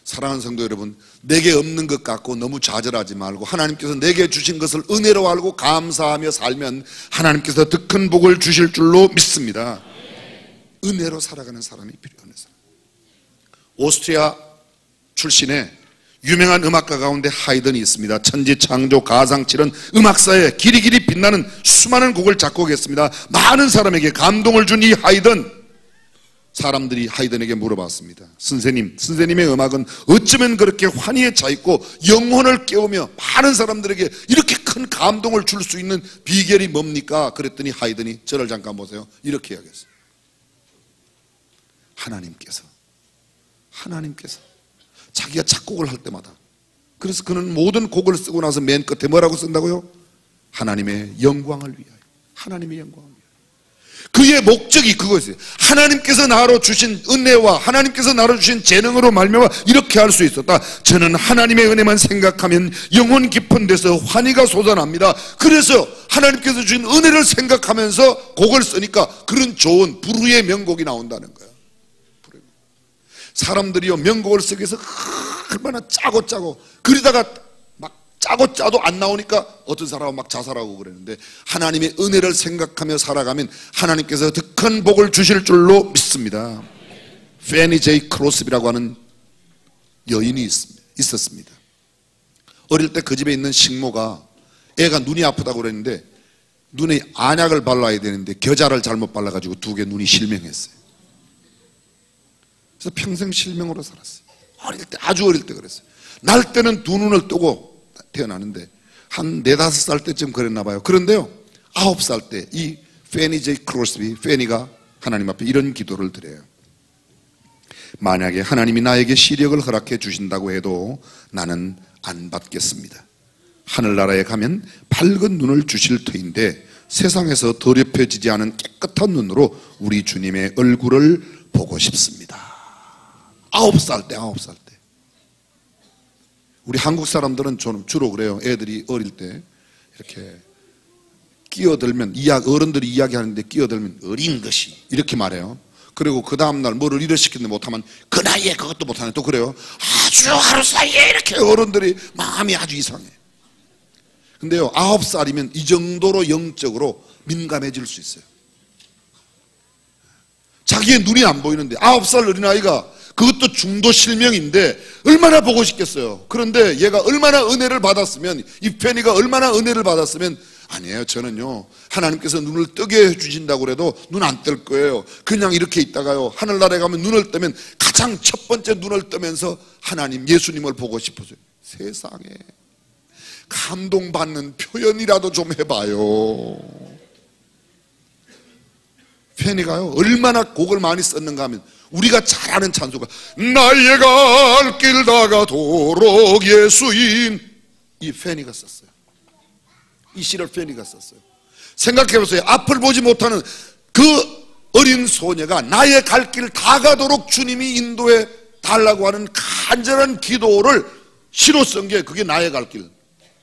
사랑하는 성도 여러분, 내게 없는 것 갖고 너무 좌절하지 말고 하나님께서 내게 주신 것을 은혜로 알고 감사하며 살면 하나님께서 더 큰 복을 주실 줄로 믿습니다. 은혜로 살아가는 사람이 필요한 사람. 오스트리아 출신의 유명한 음악가 가운데 하이든이 있습니다. 천지창조 가상칠은 음악사에 길이길이 빛나는 수많은 곡을 작곡했습니다. 많은 사람에게 감동을 준 이 하이든, 사람들이 하이든에게 물어봤습니다. 선생님의 음악은 어쩌면 그렇게 환희에 차있고 영혼을 깨우며 많은 사람들에게 이렇게 큰 감동을 줄 수 있는 비결이 뭡니까? 그랬더니 하이든이, 저를 잠깐 보세요, 이렇게 이야기했어요. 하나님께서 자기가 작곡을 할 때마다, 그래서 그는 모든 곡을 쓰고 나서 맨 끝에 뭐라고 쓴다고요? 하나님의 영광을 위하여. 하나님의 영광을 위하여. 그의 목적이 그거였어요. 하나님께서 나로 주신 은혜와 하나님께서 나로 주신 재능으로 말미암아 이렇게 할 수 있었다. 저는 하나님의 은혜만 생각하면 영혼 깊은 데서 환희가 솟아납니다. 그래서 하나님께서 주신 은혜를 생각하면서 곡을 쓰니까 그런 좋은 불후의 명곡이 나온다는 거예요. 사람들이요, 명곡을 쓰기 위해서 얼마나 짜고 그러다가 막 짜고 짜도 안 나오니까 어떤 사람은 막 자살하고 그랬는데, 하나님의 은혜를 생각하며 살아가면 하나님께서 더 큰 복을 주실 줄로 믿습니다. 페니 제이 크로스비라고 하는 여인이 있었습니다. 어릴 때 그 집에 있는 식모가 애가 눈이 아프다고 그랬는데 눈에 안약을 발라야 되는데 겨자를 잘못 발라가지고 두 개 눈이 실명했어요. 그래서 평생 실명으로 살았어요. 어릴 때, 아주 어릴 때 그랬어요. 날 때는 두 눈을 뜨고 태어나는데 한 4, 5살 때쯤 그랬나 봐요. 그런데요, 9살 때 이 페니 제이 크로스비, 페니가 하나님 앞에 이런 기도를 드려요. 만약에 하나님이 나에게 시력을 허락해 주신다고 해도 나는 안 받겠습니다. 하늘나라에 가면 밝은 눈을 주실 터인데 세상에서 더럽혀지지 않은 깨끗한 눈으로 우리 주님의 얼굴을 보고 싶습니다. 9살 때. 우리 한국 사람들은 주로 그래요. 애들이 어릴 때 이렇게 끼어들면, 어른들이 이야기하는데 끼어들면 어린 것이 이렇게 말해요. 그리고 그 다음날 뭐를 일어시키는데 못하면 그 나이에 그것도 못하네, 또 그래요. 아주 하루 사이에 이렇게 어른들이 마음이 아주 이상해. 근데요, 9살이면 이 정도로 영적으로 민감해질 수 있어요. 자기의 눈이 안 보이는데 9살 어린아이가, 그것도 중도 실명인데 얼마나 보고 싶겠어요. 그런데 얘가 얼마나 은혜를 받았으면, 이 페니가 얼마나 은혜를 받았으면, 아니에요, 저는요 하나님께서 눈을 뜨게 해주신다고 해도 눈 안 뜰 거예요. 그냥 이렇게 있다가요 하늘나라에 가면 눈을 뜨면 가장 첫 번째 눈을 뜨면서 하나님, 예수님을 보고 싶어져요. 세상에, 감동받는 표현이라도 좀 해봐요. 페니가요 얼마나 곡을 많이 썼는가 하면, 우리가 잘 아는 찬송가, 나의 갈 길 다가도록 예수인, 이 페니가 썼어요. 이 시를 페니가 썼어요. 생각해보세요. 앞을 보지 못하는 그 어린 소녀가 나의 갈 길 다가도록 주님이 인도해 달라고 하는 간절한 기도를 시로 쓴 게, 그게 나의 갈 길.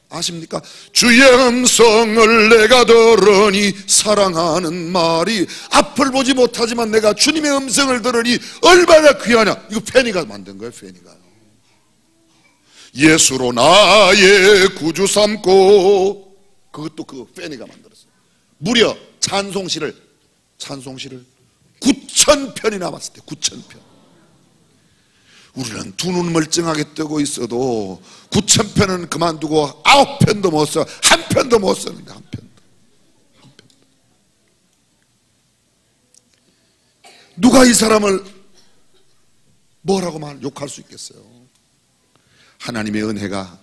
아십니까? 주의 음성을 내가 들으니 사랑하는 말이, 앞을 보지 못하지만 내가 주님의 음성을 들으니 얼마나 귀하냐. 이거 페니가 만든 거예요. 페니가 예수로 나의 구주 삼고, 그것도 그 페니가 만들었어요. 무려 찬송시를 9,000편이나 봤을 때, 9,000편. 우리는 두 눈 멀쩡하게 뜨고 있어도 9,000편은 그만두고 9편도 못 써, 한 편도 못 쓰는데, 한 편도. 누가 이 사람을 뭐라고 욕할 수 있겠어요? 하나님의 은혜가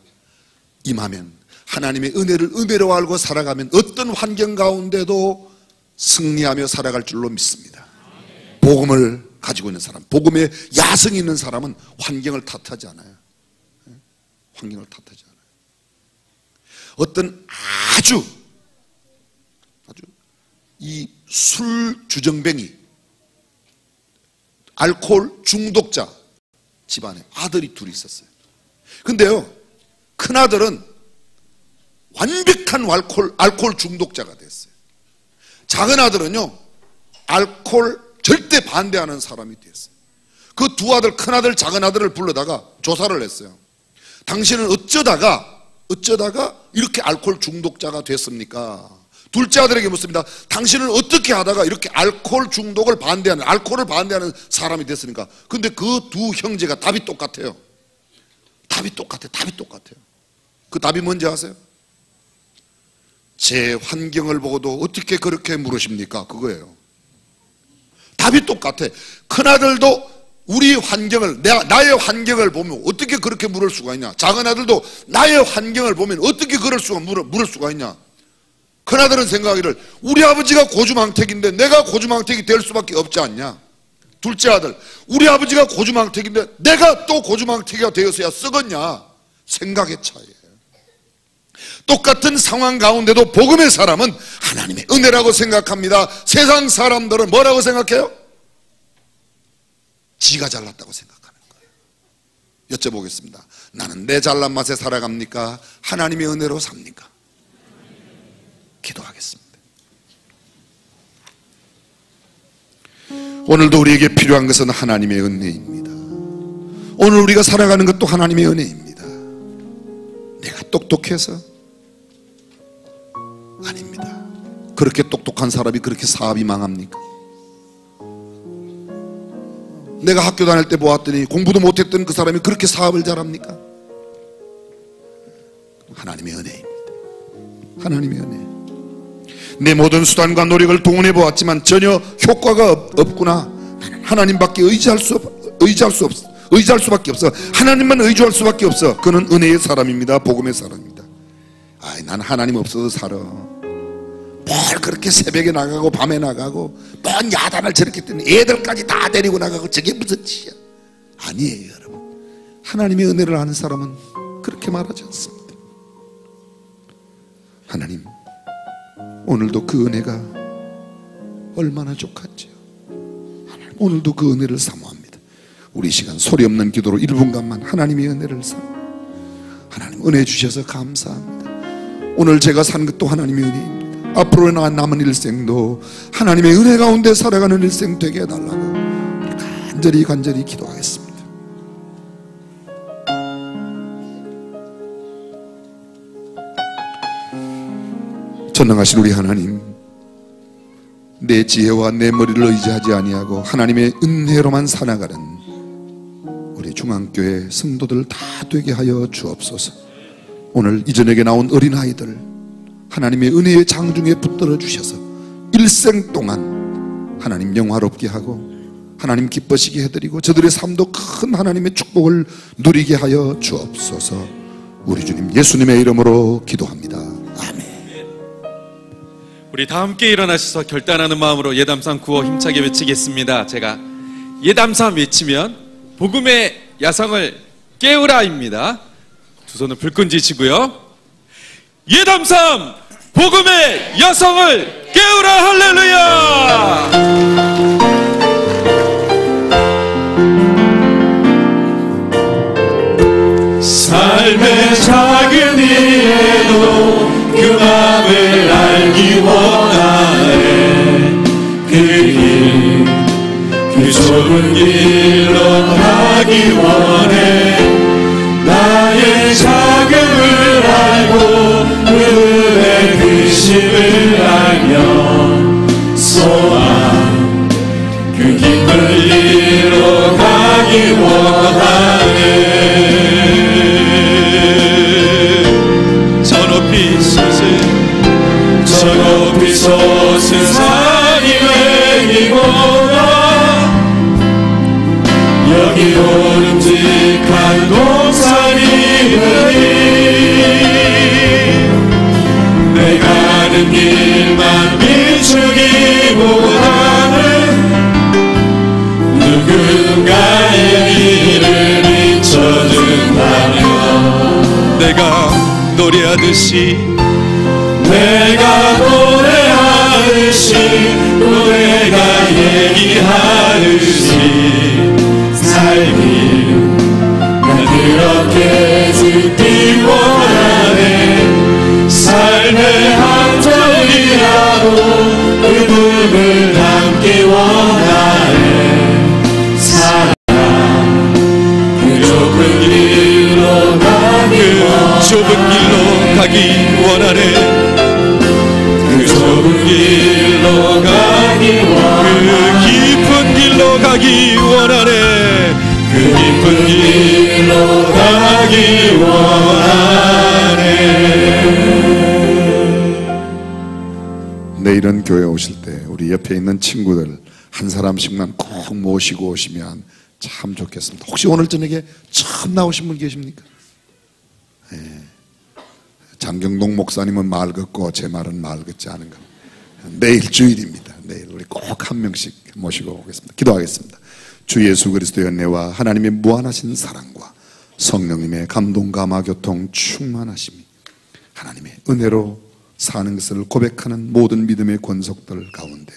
임하면, 하나님의 은혜를 은혜로 알고 살아가면 어떤 환경 가운데도 승리하며 살아갈 줄로 믿습니다. 복음을 가지고 있는 사람, 복음에 야성이 있는 사람은 환경을 탓하지 않아요. 환경을 탓하지 않아요. 어떤 아주 이 술 주정뱅이, 알코올 중독자 집안에 아들이 둘이 있었어요. 근데요, 큰아들은 완벽한 알코올 중독자가 됐어요. 작은 아들은요, 알코올 절대 반대하는 사람이 됐어요. 그 두 아들, 큰아들, 작은아들을 불러다가 조사를 했어요. 당신은 어쩌다가 이렇게 알코올 중독자가 됐습니까? 둘째 아들에게 묻습니다. 당신은 어떻게 하다가 이렇게 알코올을 반대하는 사람이 됐습니까? 근데 그 두 형제가 답이 똑같아요. 답이 똑같아요. 답이 똑같아요. 그 답이 뭔지 아세요? 제 환경을 보고도 어떻게 그렇게 물으십니까? 그거예요. 답이 똑같아. 큰아들도 우리 환경을, 나의 환경을 보면 어떻게 그렇게 물을 수가 있냐? 작은 아들도 나의 환경을 보면 어떻게 그럴 수가 물을 수가 있냐? 큰아들은 생각하기를 우리 아버지가 고주망태기인데 내가 고주망태기 될 수밖에 없지 않냐? 둘째 아들, 우리 아버지가 고주망태기인데 내가 또 고주망태기가 되어서야 쓰겠냐? 생각의 차이예요. 똑같은 상황 가운데도 복음의 사람은 하나님의 은혜라고 생각합니다. 세상 사람들은 뭐라고 생각해요? 지가 잘났다고 생각하는 거예요. 여쭤보겠습니다. 나는 내 잘난 맛에 살아갑니까? 하나님의 은혜로 삽니까? 기도하겠습니다. 오늘도 우리에게 필요한 것은 하나님의 은혜입니다. 오늘 우리가 살아가는 것도 하나님의 은혜입니다. 내가 똑똑해서? 아닙니다. 그렇게 똑똑한 사람이 그렇게 사업이 망합니까? 내가 학교 다닐 때 보았더니 공부도 못했던 그 사람이 그렇게 사업을 잘합니까? 하나님의 은혜입니다. 하나님의 은혜. 내 모든 수단과 노력을 동원해 보았지만 전혀 효과가 없구나. 나는 하나님밖에 의지할 수밖에 없어. 하나님만 의지할 수밖에 없어. 그는 은혜의 사람입니다. 복음의 사람입니다. 난 하나님 없어도 살아. 뭘 그렇게 새벽에 나가고 밤에 나가고 뭔 야단을 저렇게 뜨는 애들까지 다 데리고 나가고 저게 무슨 짓이야? 아니에요, 여러분. 하나님의 은혜를 아는 사람은 그렇게 말하지 않습니다. 하나님, 오늘도 그 은혜가 얼마나 족한지요. 하나님, 오늘도 그 은혜를 사모합니다. 우리 시간 소리 없는 기도로 1분간만 하나님의 은혜를 하나님 은혜 주셔서 감사합니다. 오늘 제가 산 것도 하나님의 은혜입니다. 앞으로 남은 일생도 하나님의 은혜 가운데 살아가는 일생 되게 해달라고 간절히 기도하겠습니다. 전능하신 우리 하나님, 내 지혜와 내 머리를 의지하지 아니하고 하나님의 은혜로만 살아가는 우리 중앙교회 성도들 다 되게 하여 주옵소서. 오늘 이 저녁에 나온 어린아이들 하나님의 은혜의 장중에 붙들어 주셔서 일생 동안 하나님 영화롭게 하고 하나님 기뻐시게 해드리고 저들의 삶도 큰 하나님의 축복을 누리게 하여 주옵소서. 우리 주님 예수님의 이름으로 기도합니다. 아멘. 우리 다 함께 일어나셔서 결단하는 마음으로 예담삼 구호 힘차게 외치겠습니다. 제가 예담삼 외치면 복음의 야성을 깨우라입니다. 두 손을 불끈 쥐시고요. 예담삼 복음의 야성을 깨우라. 할렐루야. 삶의 작은 일에도 그 마음을 알기 원하네. 그 길, 그 좁은 길로 가기 원해. 나의 자금을 알고 그분의 크심을 알며 소망 그 깊은 길로 가기 원하네. 저 높이 솟은 산이 외이고나 여기 오름직한 동산이 되니 내 가는 길만 비추기보다는 누군가의 길을 비춰준다면 내가 노래하듯이 또 내가 얘기하듯이 살길 난 그렇게 듣기 원하네. 삶의 한 절이라도 그분을 담기 원하네. 사랑 그 좁은 길로 가기 원하네. 그 좁은 길로 가기 원하네. 그 깊은 길로 가기 원하네. 그 깊은 길로 가기 교회 오실 때 우리 옆에 있는 친구들 한 사람씩만 꼭 모시고 오시면 참 좋겠습니다. 혹시 오늘 저녁에 처음 나오신 분 계십니까? 네. 장경동 목사님은 말 걷고 제 말은 말 걷지 않은가. 내일 주일입니다. 내일 우리 꼭 한 명씩 모시고 오겠습니다. 기도하겠습니다. 주 예수 그리스도의 은혜와 하나님의 무한하신 사랑과 성령님의 감동 감화 교통 충만하심이 하나님의 은혜로 사는 것을 고백하는 모든 믿음의 권속들 가운데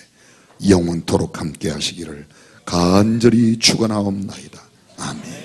영원토록 함께 하시기를 간절히 축원하옵나이다. 아멘.